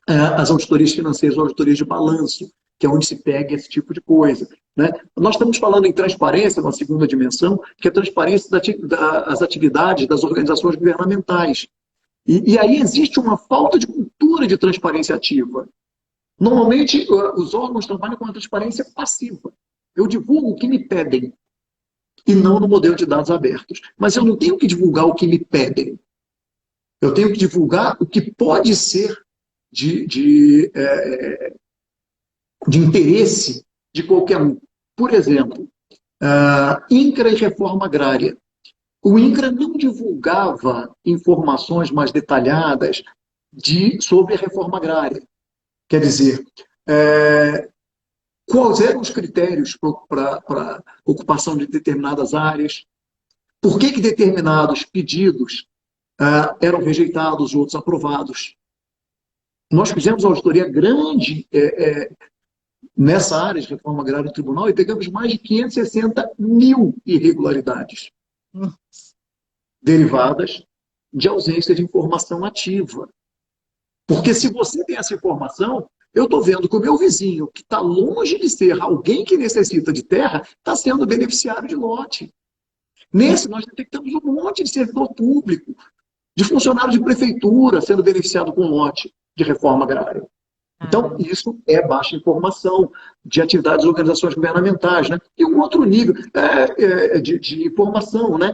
as auditorias financeiras, as auditorias de balanço, que é onde se pega esse tipo de coisa. Né? Nós estamos falando em transparência, na segunda dimensão, que é a transparência das atividades das organizações governamentais. E aí existe uma falta de cultura de transparência ativa. Normalmente, os órgãos trabalham com a transparência passiva. Eu divulgo o que me pedem, e não no modelo de dados abertos. Mas eu não tenho que divulgar o que me pedem. Eu tenho que divulgar o que pode ser de interesse de qualquer um. Por exemplo, INCRA e reforma agrária. O INCRA não divulgava informações mais detalhadas sobre a reforma agrária. Quer dizer, quais eram os critérios para ocupação de determinadas áreas, por que determinados pedidos eram rejeitados e outros aprovados. Nós fizemos uma auditoria grande nessa área de reforma agrária do tribunal e pegamos mais de 560 mil irregularidades derivadas de ausência de informação ativa. Porque se você tem essa informação, eu estou vendo que o meu vizinho, que está longe de ser alguém que necessita de terra, está sendo beneficiário de lote. Nesse, nós detectamos um monte de servidor público, de funcionário de prefeitura sendo beneficiado com lote de reforma agrária. Então, isso é baixa informação de atividades de organizações governamentais. Né? E um outro nível de informação, né?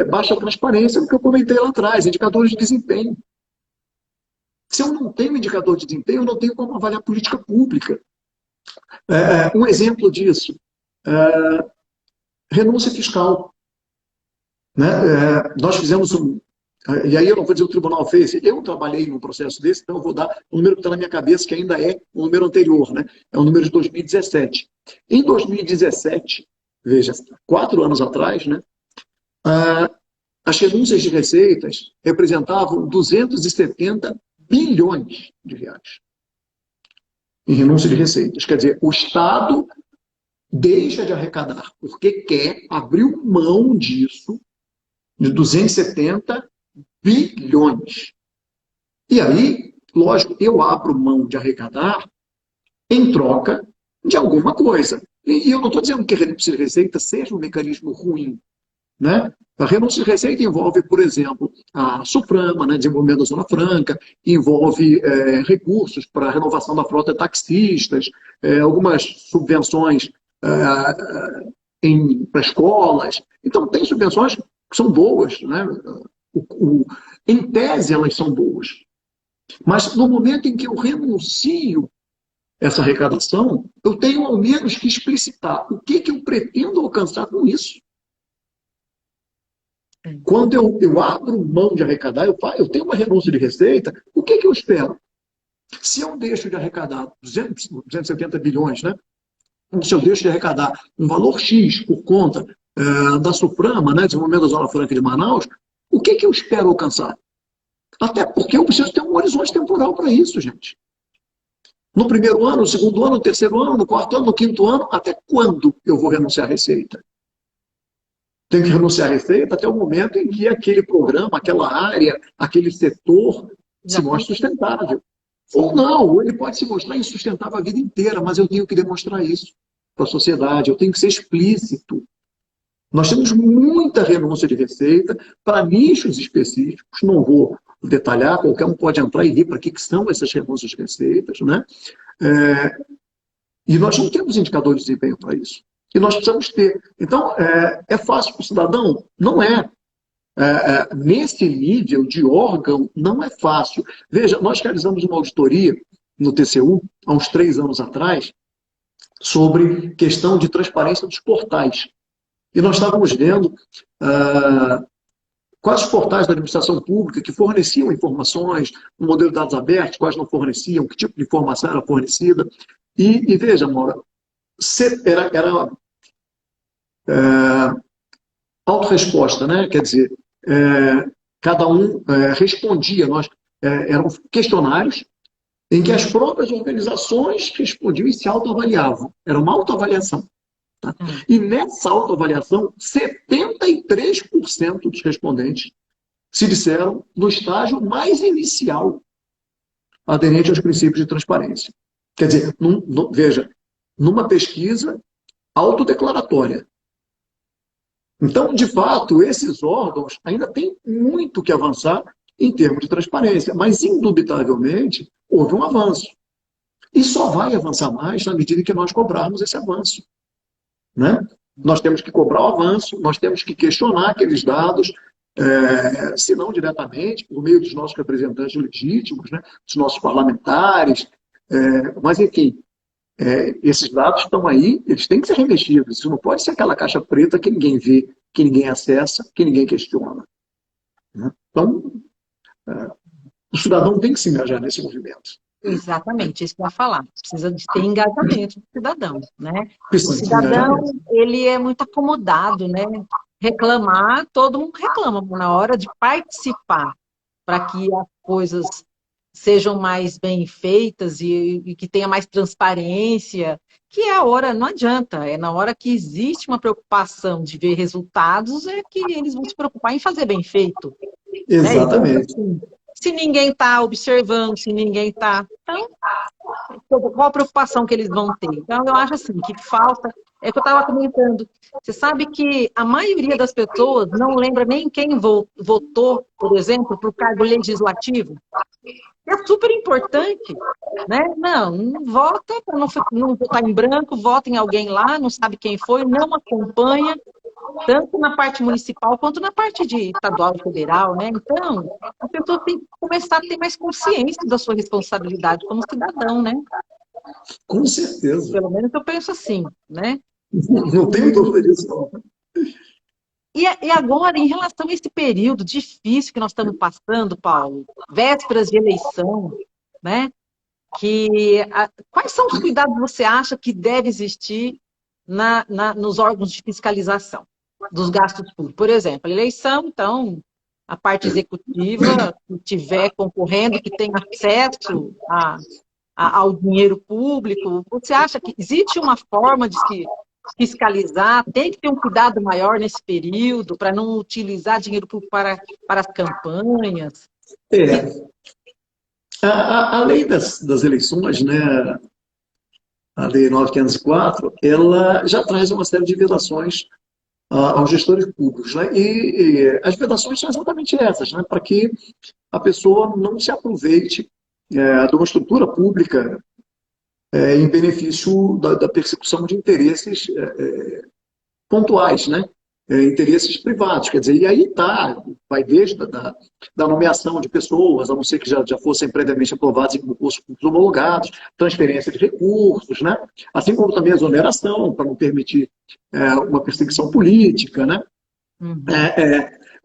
Baixa transparência, que eu comentei lá atrás, indicadores de desempenho. Se eu não tenho indicador de desempenho, eu não tenho como avaliar política pública. Um exemplo disso, renúncia fiscal. Né? Nós fizemos e aí eu não vou dizer o tribunal fez, eu trabalhei num processo desse, então eu vou dar o número que está na minha cabeça, que ainda é o número anterior, né? É o número de 2017. Em 2017, veja, 4 anos atrás, né? As renúncias de receitas representavam 270 bilhões de reais em renúncia de receitas. Quer dizer, o Estado deixa de arrecadar porque quer abrir mão disso, de 270 bilhões. E aí, lógico, eu abro mão de arrecadar em troca de alguma coisa. E eu não estou dizendo que a renúncia de receita seja um mecanismo ruim, né? A renúncia de receita envolve, por exemplo, a SUPRAMA, né, desenvolvimento da Zona Franca, envolve recursos para a renovação da frota de taxistas, algumas subvenções para escolas. Então, tem subvenções que são boas, né? Em tese, elas são boas. Mas no momento em que eu renuncio essa arrecadação, eu tenho ao menos que explicitar o que eu pretendo alcançar com isso. Quando eu abro mão de arrecadar, eu tenho uma renúncia de receita, o que eu espero? Se eu deixo de arrecadar 270 bilhões, né? Se eu deixo de arrecadar um valor X por conta da SUPRAMA, né, desenvolvimento da Zona Franca de Manaus, o que eu espero alcançar? Até porque eu preciso ter um horizonte temporal para isso, gente. No primeiro ano, no segundo ano, no terceiro ano, no quarto ano, no quinto ano, até quando eu vou renunciar à receita? Tenho que renunciar à receita até o momento em que aquele programa, aquela área, aquele setor se mostre sustentável. Ou não, ou ele pode se mostrar insustentável a vida inteira, mas eu tenho que demonstrar isso para a sociedade, eu tenho que ser explícito. Nós temos muita renúncia de receita para nichos específicos, não vou detalhar, qualquer um pode entrar e ver para que são essas renúncias de receitas, né? E nós não temos indicadores de desempenho para isso. E nós precisamos ter. Então, é fácil para o cidadão? Não é. Nesse nível de órgão, não é fácil. Veja, nós realizamos uma auditoria no TCU, há uns 3 anos atrás, sobre questão de transparência dos portais. E nós estávamos vendo quais os portais da administração pública que forneciam informações, no modelo de dados abertos, quais não forneciam, que tipo de informação era fornecida. E veja, Maura, era autorresposta, né? Quer dizer, cada um respondia. Eram questionários em que as próprias organizações respondiam e se autoavaliavam. Era uma autoavaliação. Tá? E nessa autoavaliação, 73% dos respondentes se disseram no estágio mais inicial aderente aos princípios de transparência. Quer dizer, veja, numa pesquisa autodeclaratória. Então, de fato, esses órgãos ainda têm muito que avançar em termos de transparência, mas, indubitavelmente, houve um avanço. E só vai avançar mais na medida que nós cobrarmos esse avanço. Né? Nós temos que cobrar o avanço, nós temos que questionar aqueles dados, se não diretamente, por meio dos nossos representantes legítimos, né? Dos nossos parlamentares, mas, enfim, esses dados estão aí, eles têm que ser remexidos. Isso não pode ser aquela caixa preta que ninguém vê, que ninguém acessa, que ninguém questiona. Né? Então, o cidadão tem que se engajar nesse movimento. Exatamente, isso que eu ia falar. Precisa de ter engajamento do cidadão, né? Precisa o cidadão, ele é muito acomodado, né? Reclamar, todo mundo reclama, mas na hora de participar para que as coisas sejam mais bem feitas e que tenha mais transparência, que é a hora, não adianta, é na hora que existe uma preocupação de ver resultados, é que eles vão se preocupar em fazer bem feito. Exatamente. Né? Então, se ninguém está observando, se ninguém está... Então, qual a preocupação que eles vão ter? Então, eu acho assim, que falta... É o que eu estava comentando. Você sabe que a maioria das pessoas não lembra nem quem votou, por exemplo, para o cargo legislativo. É super importante, né? Não vota para não votar em branco, vota em alguém lá, não sabe quem foi, não acompanha, tanto na parte municipal quanto na parte de estadual e federal, né? Então, a pessoa tem que começar a ter mais consciência da sua responsabilidade como cidadão, né? Com certeza. Pelo menos eu penso assim, né? Não tenho dúvida disso, não. E agora, em relação a esse período difícil que nós estamos passando, Paulo, vésperas de eleição, né? Quais são os cuidados que você acha que deve existir nos órgãos de fiscalização dos gastos públicos? Por exemplo, a eleição, então, a parte executiva, que estiver concorrendo, que tenha acesso ao dinheiro público, você acha que existe uma forma de se fiscalizar, tem que ter um cuidado maior nesse período para não utilizar dinheiro público para as campanhas? A lei das eleições, né, a Lei 9.504, ela já traz uma série de vedações aos gestores públicos, né? E as vedações são exatamente essas, né? Para que a pessoa não se aproveite de uma estrutura pública em benefício da persecução de interesses pontuais, né? Interesses privados, quer dizer, e aí vai desde da nomeação de pessoas, a não ser que já fossem previamente aprovados em concursos públicos homologados, transferência de recursos, né? Assim como também a exoneração, para não permitir uma perseguição política, né? Uhum.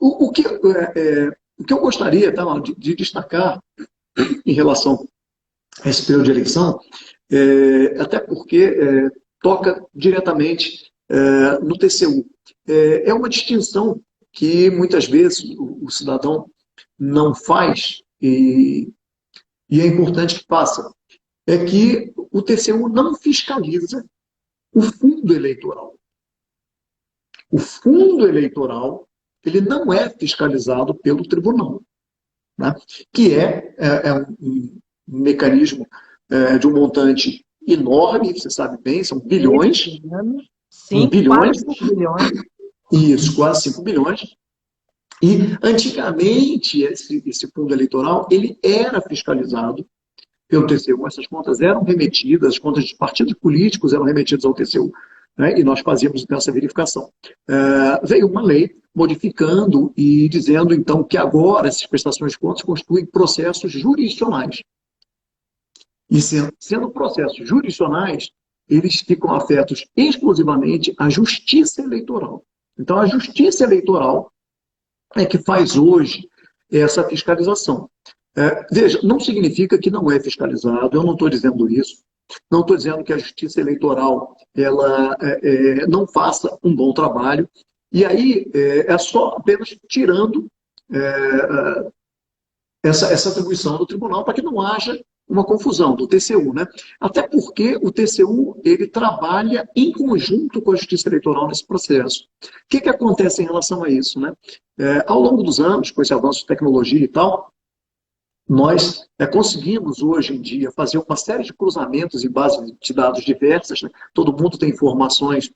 O que eu gostaria de destacar em relação a esse período de eleição, até porque toca diretamente no TCU. É uma distinção que muitas vezes o cidadão não faz e é importante que faça. É que o TCU não fiscaliza o fundo eleitoral. O fundo eleitoral ele não é fiscalizado pelo tribunal, né? Que é um mecanismo de um montante enorme, você sabe bem, são bilhões. Quase 5 bilhões. Isso, quase 5 bilhões. E, antigamente, esse fundo eleitoral ele era fiscalizado pelo TCU. Essas contas eram remetidas, as contas de partidos políticos eram remetidas ao TCU, né? E nós fazíamos então essa verificação. Veio uma lei modificando e dizendo, então, que agora essas prestações de contas constituem processos jurisdicionais. E sendo processos jurisdicionais, eles ficam afetos exclusivamente à justiça eleitoral. Então, a justiça eleitoral é que faz hoje essa fiscalização. Veja, não significa que não é fiscalizado, eu não estou dizendo isso. Não estou dizendo que a justiça eleitoral ela não faça um bom trabalho. E aí é só apenas tirando essa atribuição do tribunal para que não haja uma confusão do TCU, né? Até porque o TCU ele trabalha em conjunto com a Justiça Eleitoral nesse processo. O que acontece em relação a isso, né? Ao longo dos anos, com esse avanço de tecnologia e tal, nós conseguimos hoje em dia fazer uma série de cruzamentos em bases de dados diversas, né? Todo mundo tem informações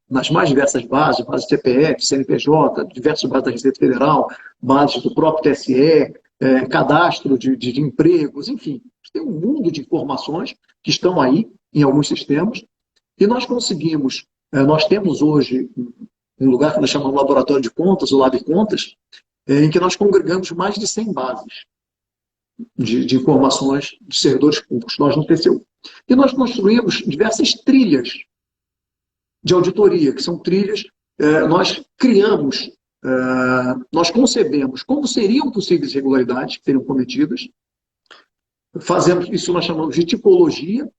nas mais diversas bases CPF, CNPJ, diversas bases da Receita Federal, bases do próprio TSE, cadastro de empregos, enfim. Tem um mundo de informações que estão aí em alguns sistemas e nós conseguimos, nós temos hoje um lugar que nós chamamos de Laboratório de Contas, o Lab Contas, em que nós congregamos mais de 100 bases de informações de servidores públicos, nós no TCU. E nós construímos diversas trilhas de auditoria, que são trilhas, nós criamos, nós concebemos como seriam possíveis irregularidades que seriam cometidas, fazemos isso nós chamamos de tipologia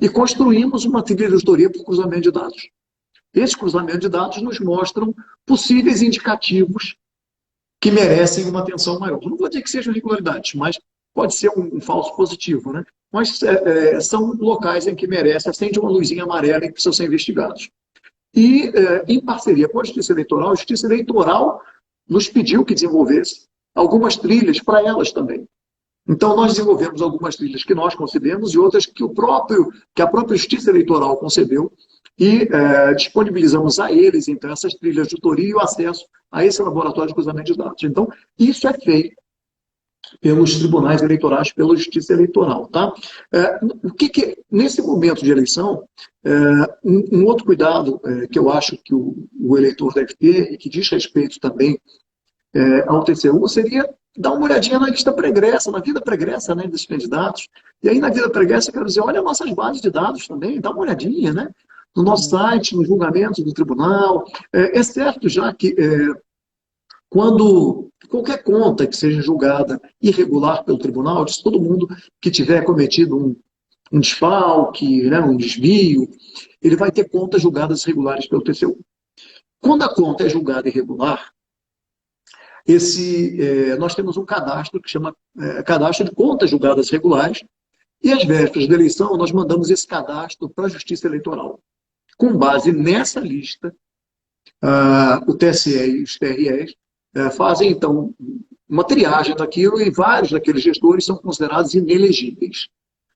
e construímos uma trilha de auditoria por cruzamento de dados. Esse cruzamento de dados nos mostram possíveis indicativos que merecem uma atenção maior. Não vou dizer que sejam irregularidades, mas pode ser um falso positivo, né? Mas são locais em que merece, acende uma luzinha amarela e precisam ser investigados. E, em parceria com a Justiça Eleitoral nos pediu que desenvolvesse algumas trilhas para elas também. Então, nós desenvolvemos algumas trilhas que nós concebemos e outras que a própria Justiça Eleitoral concebeu e disponibilizamos a eles, então, essas trilhas de tutoria e o acesso a esse laboratório de cruzamento de dados. Então, isso é feito pelos tribunais eleitorais, pela Justiça Eleitoral. Tá? Nesse momento de eleição, um outro cuidado que eu acho que o eleitor deve ter e que diz respeito também ao TCU seria dar uma olhadinha na lista pregressa, na vida pregressa, né, dos candidatos. E aí, na vida pregressa, eu quero dizer, olha nossas bases de dados também, dá uma olhadinha, né? No nosso site, nos julgamentos do tribunal. É certo já que quando qualquer conta que seja julgada irregular pelo tribunal, diz todo mundo que tiver cometido um desfalque, né, um desvio, ele vai ter contas julgadas irregulares pelo TCU. Quando a conta é julgada irregular, nós temos um cadastro que chama cadastro de contas julgadas regulares, e às vésperas da eleição nós mandamos esse cadastro para a Justiça Eleitoral. Com base nessa lista, o TSE e os TREs fazem, então, uma triagem daquilo e vários daqueles gestores são considerados inelegíveis.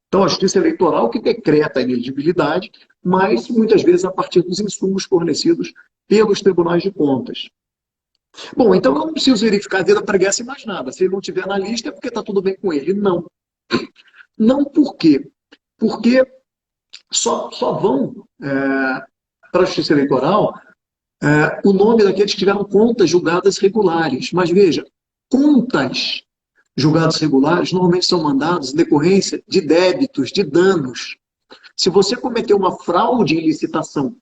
Então, a Justiça Eleitoral que decreta a inelegibilidade, mas muitas vezes a partir dos insumos fornecidos pelos tribunais de contas. Bom, então eu não preciso verificar a vida preguiça e mais nada. Se ele não tiver na lista é porque está tudo bem com ele. Não. Não por quê? Porque só vão para a Justiça Eleitoral o nome daqueles que tiveram contas julgadas regulares. Mas veja, contas julgadas regulares normalmente são mandados em decorrência de débitos, de danos. Se você cometeu uma fraude em licitação,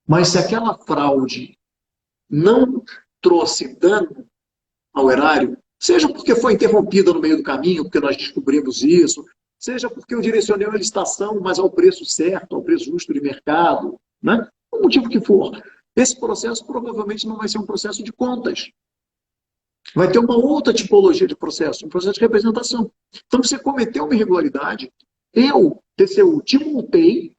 mas se aquela fraude não trouxe dano ao erário, seja porque foi interrompida no meio do caminho, porque nós descobrimos isso, seja porque eu direcionei a licitação, mas ao preço certo, ao preço justo de mercado, né? O motivo que for. Esse processo provavelmente não vai ser um processo de contas. Vai ter uma outra tipologia de processo, um processo de representação. Então, você cometeu uma irregularidade, eu, TCU, te multei,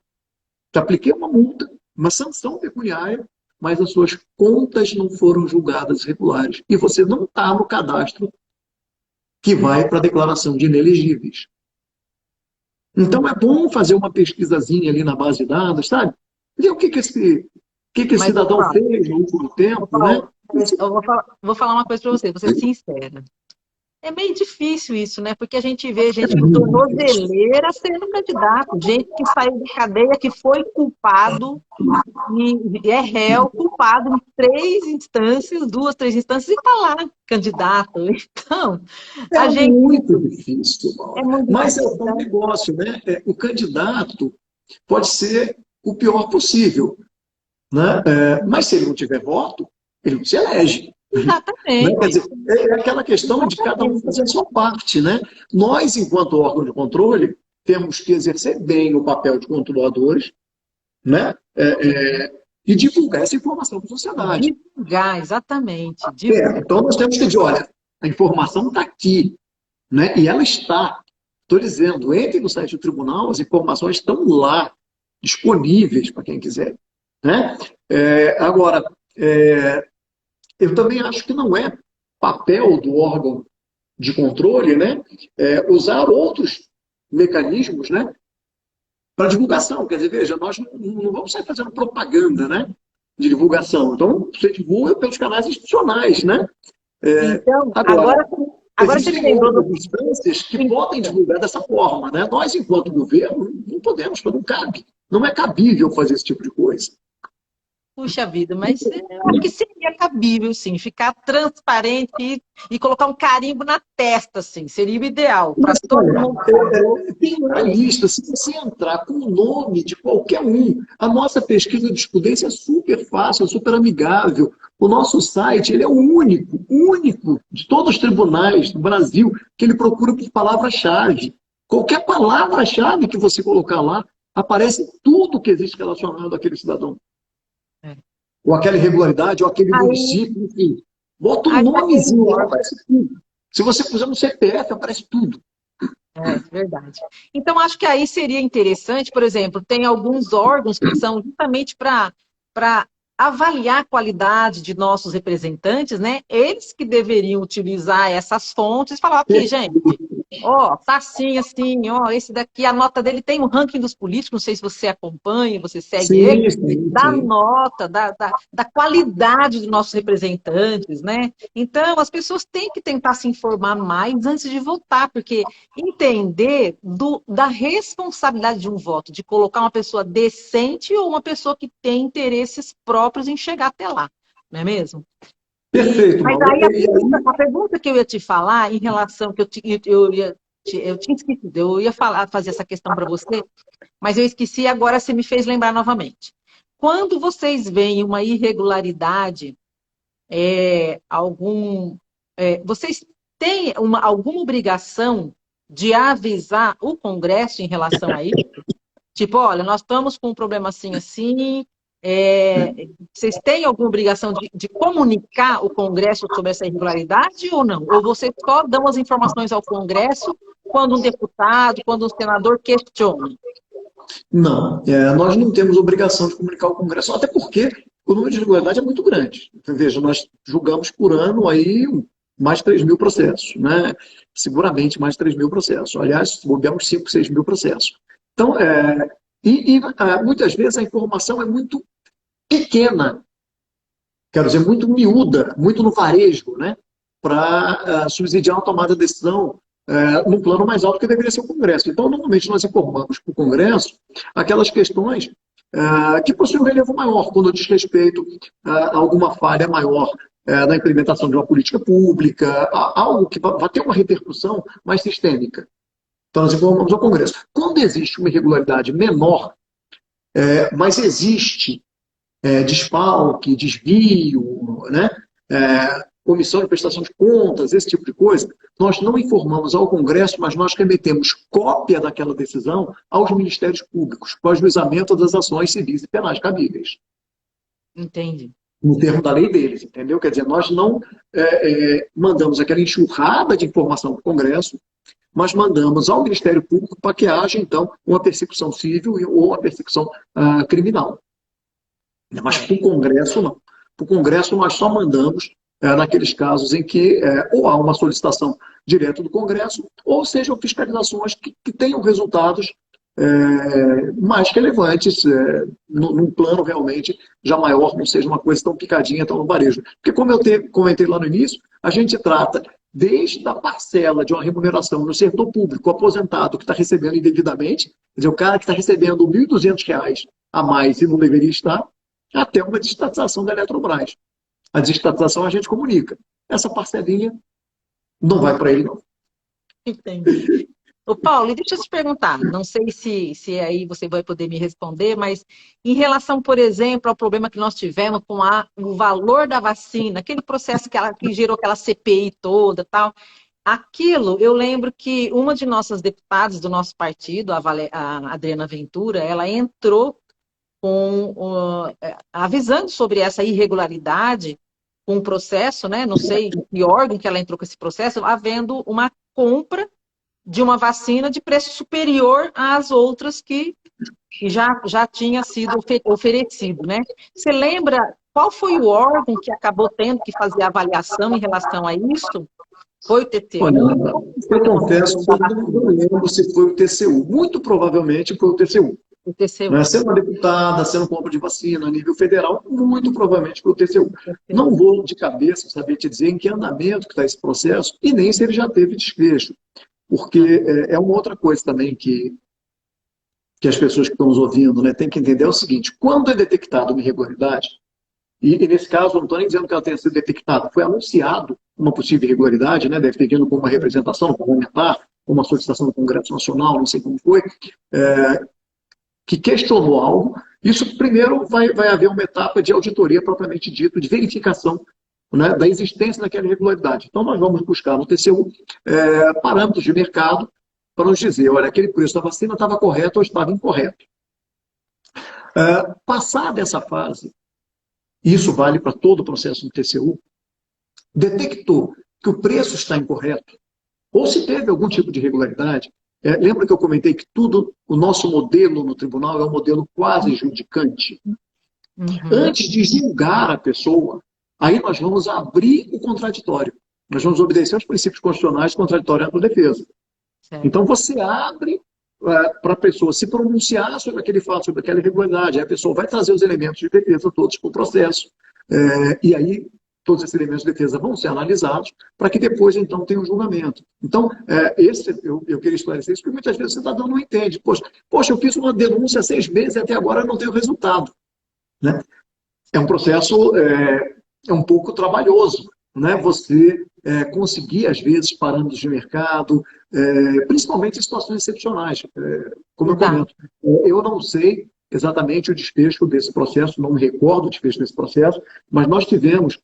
te apliquei uma multa, uma sanção pecuniária, mas as suas contas não foram julgadas regulares. E você não está no cadastro que vai para a declaração de inelegíveis. Então, é bom fazer uma pesquisazinha ali na base de dados, sabe? Ver o que esse cidadão fez no último tempo, né? Eu vou falar uma coisa para você, vou ser sincera. É meio difícil isso, né? Porque a gente vê gente com tornozeleira sendo candidato, gente que saiu de cadeia, que foi culpado, e é réu, culpado em 2, 3 instâncias, e está lá, candidato. Então, a gente... muito difícil, é muito mas difícil, é um negócio, né? O candidato pode ser o pior possível, né? Mas se ele não tiver voto, ele não se elege. Exatamente. Né? Quer dizer, é aquela questão de cada um fazer a sua parte, né? Nós, enquanto órgão de controle, temos que exercer bem o papel de controladores, né? E divulgar essa informação para a sociedade. Divulgar, exatamente. Divulgar. Então, nós temos que dizer, olha, a informação está aqui, né? E ela está. Estou dizendo, entre no site do tribunal, as informações estão lá, disponíveis para quem quiser. Né? Agora, eu também acho que não é papel do órgão de controle, né, usar outros mecanismos, né, para divulgação. Quer dizer, veja, nós não vamos sair fazendo propaganda, né, de divulgação. Então, você divulga pelos canais institucionais, né? Então, agora você me lembrou das instâncias que podem divulgar dessa forma, né? Nós, enquanto governo, não podemos, não cabe. Não é cabível fazer esse tipo de coisa. Puxa vida, mas eu acho que seria cabível, sim, ficar transparente e colocar um carimbo na testa, assim, seria o ideal para todo mundo. Tem uma lista, se você entrar com o nome de qualquer um, a nossa pesquisa de escudência é super fácil, é super amigável. O nosso site ele é o único de todos os tribunais do Brasil que ele procura por palavra-chave. Qualquer palavra-chave que você colocar lá, aparece tudo que existe relacionado àquele cidadão. Ou aquela irregularidade, ou aquele município, enfim. Bota um nomezinho lá, aparece tudo. Se você puser no CPF, aparece tudo. É verdade. Então, acho que aí seria interessante, por exemplo, tem alguns órgãos que são justamente para avaliar a qualidade de nossos representantes, né? Eles que deveriam utilizar essas fontes e falar, aqui, gente, ó, tá assim, ó, esse daqui, a nota dele tem um ranking dos políticos, não sei se você acompanha, você segue ele, da nota, da qualidade dos nossos representantes, né? Então, as pessoas têm que tentar se informar mais antes de votar, porque entender da responsabilidade de um voto, de colocar uma pessoa decente ou uma pessoa que tem interesses próprios em chegar até lá, não é mesmo? Perfeito. Mas aí a pergunta que eu ia te falar em relação que eu tinha esquecido, eu ia fazer essa questão para você, mas eu esqueci e agora você me fez lembrar novamente. Quando vocês veem uma irregularidade, vocês têm alguma obrigação de avisar o Congresso em relação a isso? Tipo, olha, nós estamos com um problema assim, vocês têm alguma obrigação de comunicar o Congresso sobre essa irregularidade ou não? Ou vocês só dão as informações ao Congresso quando um deputado, quando um senador questiona? Não, nós não temos obrigação de comunicar ao Congresso, até porque o número de irregularidade é muito grande. Veja, nós julgamos por ano aí mais de 3 mil processos, né? Seguramente mais de 3 mil processos. Aliás, bobeamos 5, 6 mil processos. Então, muitas vezes a informação é muito pequena quero dizer, muito miúda, muito no varejo, né, para subsidiar uma tomada de decisão num plano mais alto que deveria ser o Congresso. Então, normalmente, nós informamos para o Congresso aquelas questões que possuem um relevo maior, quando diz respeito a alguma falha maior na implementação de uma política pública, algo que vai ter uma repercussão mais sistêmica. Então, nós informamos ao Congresso. Quando existe uma irregularidade menor, mas existe desfalque, desvio, né? Omissão de prestação de contas, esse tipo de coisa, nós não informamos ao Congresso, mas nós remetemos cópia daquela decisão aos Ministérios Públicos, para o ajuizamento das ações civis e penais cabíveis. Entendi. No termo da lei deles, entendeu? Quer dizer, nós não mandamos aquela enxurrada de informação para o Congresso, mas mandamos ao Ministério Público para que haja, então, uma persecução civil ou uma persecução criminal. Mas para o Congresso, não. Para o Congresso, nós só mandamos naqueles casos em que ou há uma solicitação direta do Congresso, ou sejam fiscalizações que tenham resultados mais relevantes, num plano realmente já maior, não seja uma coisa tão picadinha, tão no varejo. Porque, como eu comentei lá no início, a gente trata desde a parcela de uma remuneração no setor público, o aposentado que está recebendo indevidamente, quer dizer, o cara que está recebendo R$ 1.200 a mais e não deveria estar, até uma desestatização da Eletrobras. A desestatização a gente comunica. Essa parcelinha não vai para ele, não. Entendi. Ô, Paulo, e deixa eu te perguntar, não sei se aí você vai poder me responder, mas em relação, por exemplo, ao problema que nós tivemos com o valor da vacina, aquele processo que gerou aquela CPI toda tal, aquilo, eu lembro que uma de nossas deputadas do nosso partido, a Adriana Ventura, ela entrou avisando sobre essa irregularidade com um processo, né? Não sei que órgão que ela entrou com esse processo, havendo uma compra de uma vacina de preço superior às outras que já tinha sido oferecido, né? Você lembra qual foi o órgão que acabou tendo que fazer a avaliação em relação a isso? Foi o TCU? Olha, eu confesso que eu não lembro se foi o TCU. Muito provavelmente foi o TCU. O TCU. Né? Sendo uma deputada, sendo compra de vacina a nível federal, muito provavelmente foi o TCU. Não vou de cabeça saber te dizer em que andamento que está esse processo e nem se ele já teve desfecho. Porque é uma outra coisa também que as pessoas que estão nos ouvindo, né, têm que entender é o seguinte: quando é detectada uma irregularidade, e nesse caso, eu não estou nem dizendo que ela tenha sido detectada, foi anunciado uma possível irregularidade, né, deve ter vindo com uma representação parlamentar, uma solicitação do Congresso Nacional, não sei como foi, que questionou algo. Isso, primeiro, vai haver uma etapa de auditoria propriamente dito, de verificação, né, da existência daquela irregularidade. Então, nós vamos buscar no TCU parâmetros de mercado para nos dizer, olha, aquele preço da vacina estava correto ou estava incorreto. Passada essa fase, isso vale para todo o processo do TCU, detectou que o preço está incorreto, ou se teve algum tipo de irregularidade. Lembra que eu comentei que o nosso modelo no tribunal é um modelo quase judicante? Uhum. Antes de julgar a pessoa, aí nós vamos abrir o contraditório. Nós vamos obedecer aos princípios constitucionais de contraditório e autodefesa. Então você abre para a pessoa se pronunciar sobre aquele fato, sobre aquela irregularidade. Aí a pessoa vai trazer os elementos de defesa todos para o processo. E aí todos esses elementos de defesa vão ser analisados para que depois, então, tenha um julgamento. Então, eu queria esclarecer isso, porque muitas vezes o cidadão não entende. Poxa, eu fiz uma denúncia há 6 meses e até agora não tenho resultado. Né? É um processo um pouco trabalhoso, né? Você conseguir, às vezes, parâmetros de mercado, principalmente em situações excepcionais. Como eu comento, eu não sei exatamente o desfecho desse processo, não me recordo o desfecho desse processo, mas nós tivemos,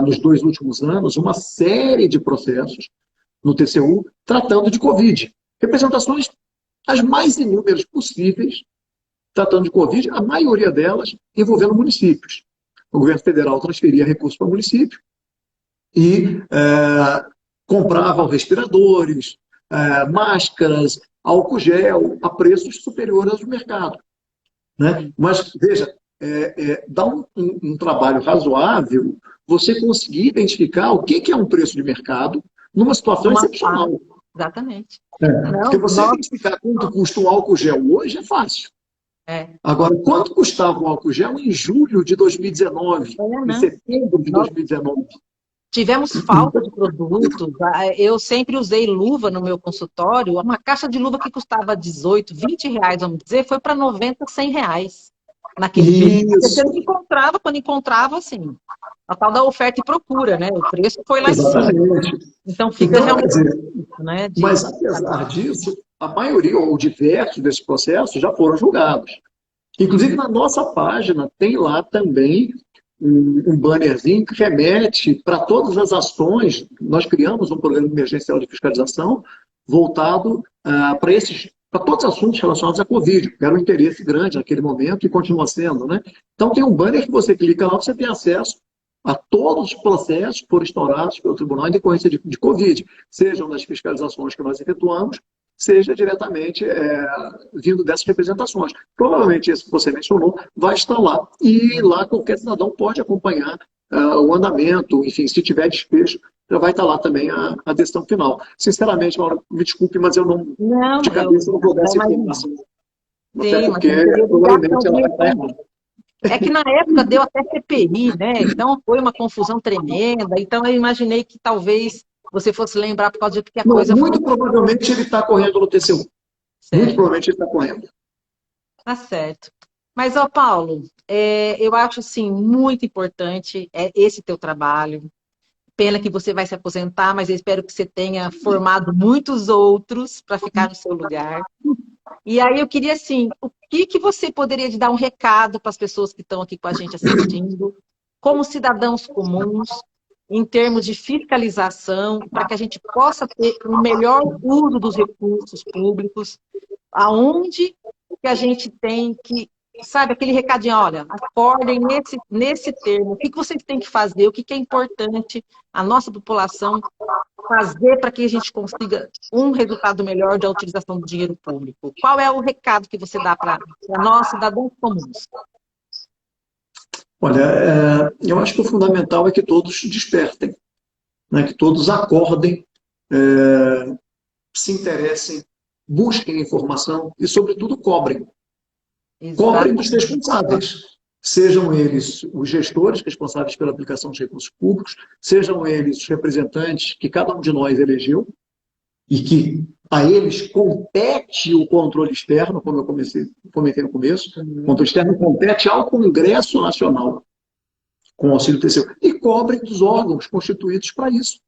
nos 2 últimos anos, uma série de processos no TCU tratando de Covid. Representações as mais inúmeras possíveis tratando de Covid, a maioria delas envolvendo municípios. O governo federal transferia recursos para o município e comprava respiradores, máscaras, álcool gel a preços superiores aos do mercado. Né? Mas, veja, dá um trabalho razoável você conseguir identificar o que é um preço de mercado numa situação excepcional. Exatamente. Porque você identificar quanto custa um álcool gel hoje é fácil. É. Agora, quanto custava o álcool gel em julho de 2019, em Né? setembro de 2019? Tivemos falta de produtos. Eu sempre usei luva no meu consultório. Uma caixa de luva que custava 18, 20 reais, vamos dizer, foi para 90, 100 reais naquele período. Porque você Isso, não encontrava, quando encontrava, assim, a tal da oferta e procura, né? O preço foi lá em cima. exatamente. Então fica Então, quer realmente dizer, difícil, né? mas apesar disso, a maioria ou diversos desses processos já foram julgados. Inclusive, na nossa página, tem lá também um bannerzinho que remete para todas as ações. Nós criamos um programa emergencial de fiscalização voltado para todos os assuntos relacionados à Covid, que era um interesse grande naquele momento e continua sendo, né? Então, tem um banner que você clica lá, você tem acesso a todos os processos que foram instaurados pelo tribunal em decorrência de Covid, sejam nas fiscalizações que nós efetuamos, seja diretamente vindo dessas representações. Provavelmente esse que você mencionou vai estar lá. E lá qualquer cidadão pode acompanhar o andamento, enfim, se tiver desfecho, já vai estar lá também a decisão final. Sinceramente, Mauro, me desculpe, mas eu não, Não, de cabeça, não vou dar essa informação. Até sim, mas porque não teria provavelmente ela vai estar obrigação. errada. É que na época deu até CPI, né? Então foi uma confusão tremenda. Então eu imaginei que talvez você fosse lembrar por causa de que a Não, coisa foi muito provavelmente ele está correndo no TCU. Muito certa. provavelmente ele está correndo. Tá certo. Mas, ó, Paulo, eu acho, assim, muito importante esse teu trabalho. Pena que você vai se aposentar, mas eu espero que você tenha formado muitos outros para ficar no seu lugar. E aí eu queria, assim, o que que você poderia dar um recado para as pessoas que estão aqui com a gente assistindo, como cidadãos comuns, em termos de fiscalização, para que a gente possa ter um melhor uso dos recursos públicos, aonde que a gente tem que, sabe, aquele recadinho, olha, acordem nesse termo, o que que vocês têm que fazer, o que que é importante a nossa população fazer para que a gente consiga um resultado melhor da utilização do dinheiro público? Qual é o recado que você dá para nós, cidadãos comuns? Olha, eu acho que o fundamental é que todos despertem, né? Que todos acordem, se interessem, busquem informação e, sobretudo, cobrem. Cobrem dos Exatamente. responsáveis. Sejam eles os gestores responsáveis pela aplicação dos recursos públicos, sejam eles os representantes que cada um de nós elegeu e que a eles compete o controle externo, como eu comentei no começo, o controle externo compete ao Congresso Nacional, com o auxílio TCU, e cobrem dos órgãos constituídos para isso.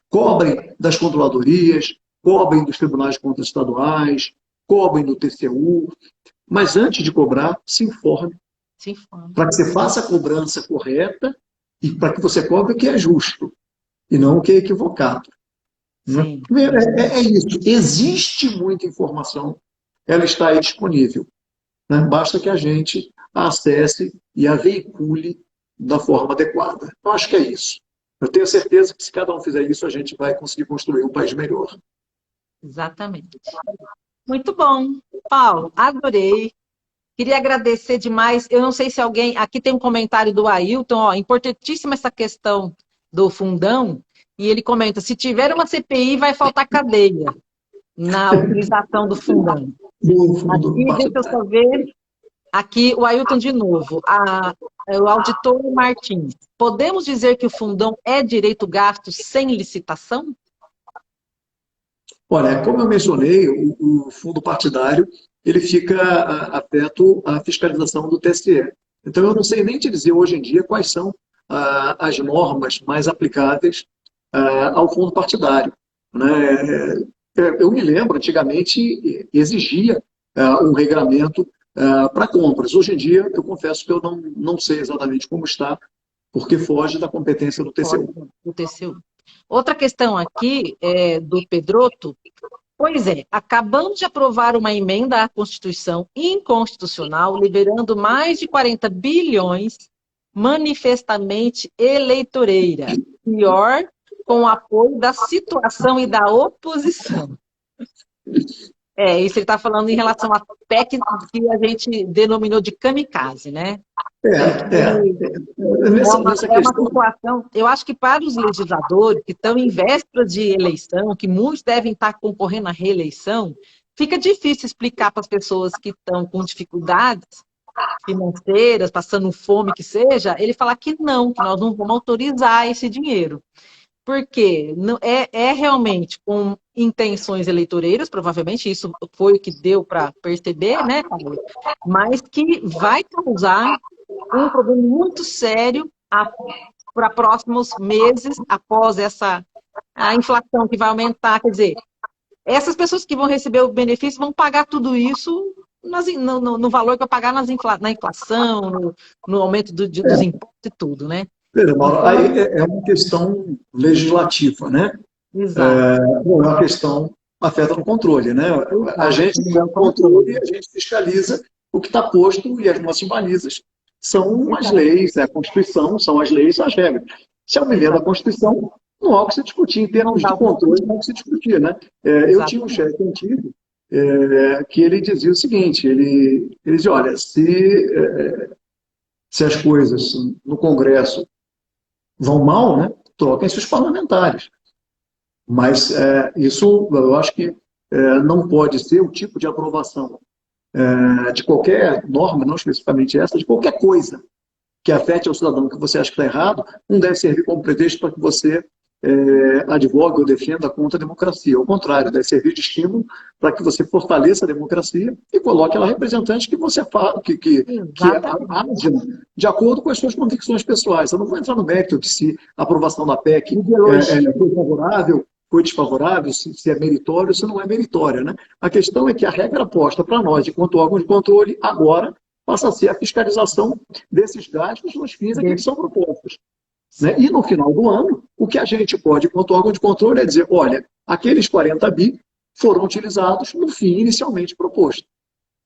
Cobrem das controladorias, cobrem dos tribunais de contas estaduais, cobrem do TCU, mas antes de cobrar, se informe, Se informe. para que você faça a cobrança correta e para que você cobre o que é justo e não o que é equivocado. Sim. É isso. Existe muita informação, ela está aí disponível. Né? Basta que a gente a acesse e a veicule da forma adequada. Eu acho que é isso. Eu tenho certeza que se cada um fizer isso, a gente vai conseguir construir um país melhor. Exatamente. Muito bom. Paulo, adorei. Queria agradecer demais. Eu não sei se alguém. Aqui tem um comentário do Ailton, ó, importantíssima essa questão do fundão. E ele comenta: se tiver uma CPI, vai faltar cadeia na utilização do fundão. Do fundo Aqui, deixa eu partidário. só ver. Aqui, o Ailton de novo. O auditor Martins. Podemos dizer que o fundão é direito gasto sem licitação? Olha, como eu mencionei, o fundo partidário ele fica afeto à fiscalização do TSE. Então, eu não sei nem te dizer hoje em dia quais são as normas mais aplicáveis ao fundo partidário. Né? Eu me lembro, antigamente, exigia um regramento para compras. Hoje em dia, eu confesso que eu não sei exatamente como está, porque foge da competência do TCU. Do TCU. Outra questão aqui é do Pedroto. Pois é, acabamos de aprovar uma emenda à Constituição inconstitucional, liberando mais de 40 bilhões manifestamente eleitoreira. Pior, com o apoio da situação e da oposição. Isso ele está falando em relação à PEC que a gente denominou de kamikaze, né? Nessa É uma questão. situação, eu acho que para os legisladores que estão em véspera de eleição, que muitos devem estar concorrendo à reeleição, fica difícil explicar para as pessoas que estão com dificuldades financeiras, passando fome, que seja, ele falar que nós não vamos autorizar esse dinheiro. Porque é realmente com intenções eleitoreiras, provavelmente isso foi o que deu para perceber, né, Paulo? Mas que vai causar um problema muito sério para próximos meses, após a inflação que vai aumentar. Quer dizer, essas pessoas que vão receber o benefício vão pagar tudo isso no valor que vai pagar na inflação, no aumento dos impostos e tudo, né? Veja, Mauro, Então, aí é uma questão legislativa, né? exato. Bom, é uma questão afeta no controle, né? A Exato. gente tem o controle, a gente fiscaliza o que está posto e as nossas balizas são as leis, a Constituição, são as leis, são as regras. Se é uma emenda à Constituição, não há o que se discutir. Em termos de controle, não há o que se discutir, né? Eu tinha um chefe antigo que ele dizia o seguinte, ele dizia, olha, se as coisas no Congresso vão mal, né, troquem-se os parlamentares. Mas isso, eu acho que não pode ser o tipo de aprovação de qualquer norma, não especificamente essa, de qualquer coisa que afete ao cidadão que você acha que está errado, não deve servir como pretexto para que você advogue ou defenda contra a democracia. Ao contrário, deve servir de estímulo para que você fortaleça a democracia e coloque lá representantes que você que agem de acordo com as suas convicções pessoais. Eu não vou entrar no mérito de se a aprovação da PEC foi favorável, foi desfavorável, se é meritório ou se não é meritório, né? A questão é que a regra posta para nós, enquanto órgão de controle, agora passa a ser a fiscalização desses gastos nos fins a que eles são propostos. Né? E no final do ano, o que a gente pode, enquanto órgão de controle, é dizer, olha, aqueles 40 bi foram utilizados no fim inicialmente proposto.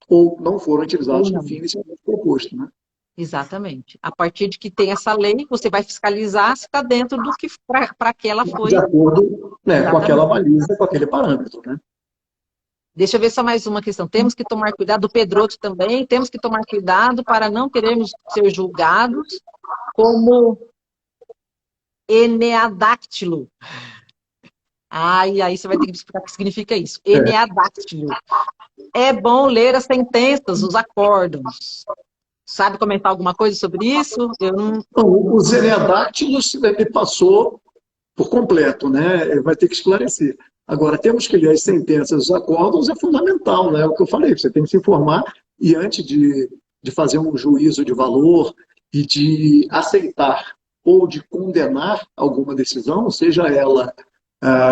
Ou não foram utilizados no fim inicialmente proposto. Né? Exatamente. A partir de que tem essa lei, você vai fiscalizar se está dentro do que para que ela foi. De acordo com aquela baliza, com aquele parâmetro. Né? Deixa eu ver só mais uma questão. Temos que tomar cuidado, do Pedroto também, temos que tomar cuidado para não queremos ser julgados como eneadáctilo. Aí você vai ter que explicar o que significa isso. Eneadáctilo. É bom ler as sentenças, os acórdãos. Sabe comentar alguma coisa sobre isso? Os eneadáctilos ele passou por completo, né? Vai ter que esclarecer. Agora, temos que ler as sentenças, os acórdãos, é fundamental, né? É o que eu falei, você tem que se informar e antes de fazer um juízo de valor e de aceitar ou de condenar alguma decisão, seja ela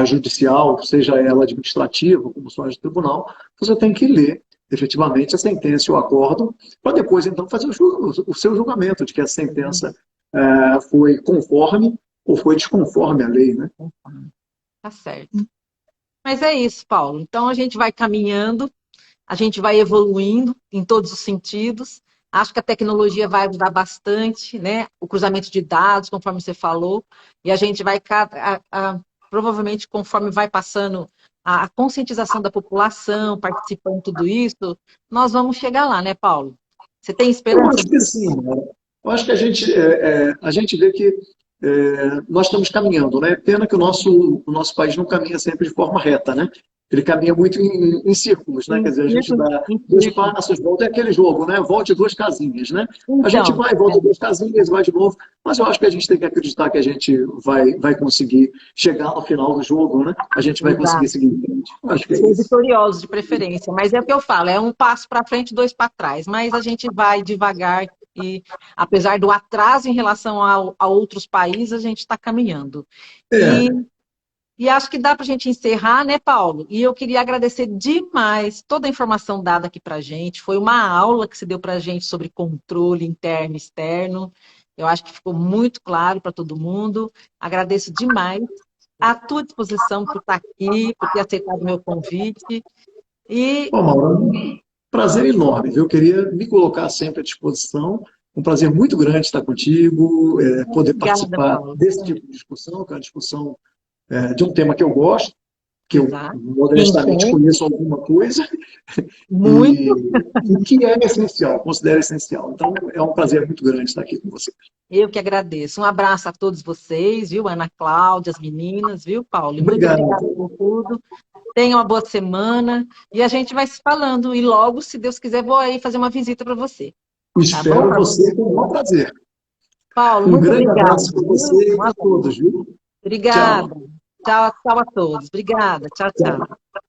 judicial, seja ela administrativa, como são as de tribunal, você tem que ler efetivamente a sentença e o acórdão, para depois, então, fazer o seu julgamento de que a sentença foi conforme ou foi desconforme à lei, né? Tá certo. Mas é isso, Paulo. Então, a gente vai caminhando, a gente vai evoluindo em todos os sentidos. Acho que a tecnologia vai ajudar bastante, né? O cruzamento de dados, conforme você falou, e a gente vai, provavelmente, conforme vai passando a conscientização da população, participando de tudo isso, nós vamos chegar lá, né, Paulo? Você tem esperança? Eu acho que sim. Né? Eu acho que a gente vê que nós estamos caminhando, né? Pena que o nosso país não caminha sempre de forma reta, né? Ele caminha muito em círculos, né? Quer dizer, a gente dá 2 passos, volta, é aquele jogo, né? Volte 2 casinhas, né? A gente vai, volta 2 casinhas, vai de novo, mas eu acho que a gente tem que acreditar que a gente vai conseguir chegar no final do jogo, né? A gente vai conseguir seguir em frente. Acho que é isso. Vitoriosos, de preferência, mas é o que eu falo, é um passo para frente, 2 para trás, mas a gente vai devagar e, apesar do atraso em relação a outros países, a gente está caminhando. E acho que dá para a gente encerrar, né, Paulo? E eu queria agradecer demais toda a informação dada aqui para a gente. Foi uma aula que se deu para a gente sobre controle interno e externo. Eu acho que ficou muito claro para todo mundo. Agradeço demais. À tua disposição por estar aqui, por ter aceitado o meu convite. Bom, Mauro, prazer enorme. Eu queria me colocar sempre à disposição. Um prazer muito grande estar contigo, poder participar desse tipo de discussão, que é uma discussão de um tema que eu gosto, que eu modestamente conheço alguma coisa, e que é essencial, considero essencial. Então, é um prazer muito grande estar aqui com você. Eu que agradeço. Um abraço a todos vocês, viu? Ana Cláudia, as meninas, viu, Paulo? Obrigado. Muito obrigada por tudo. Tenha uma boa semana e a gente vai se falando. E logo, se Deus quiser, vou aí fazer uma visita para você. Tá bom? Espero você com o maior prazer. Paulo, Um muito grande obrigada. abraço para você e para todos, viu? Obrigada. Tchau. Tchau, tchau a todos. Obrigada. Tchau, tchau. Tchau.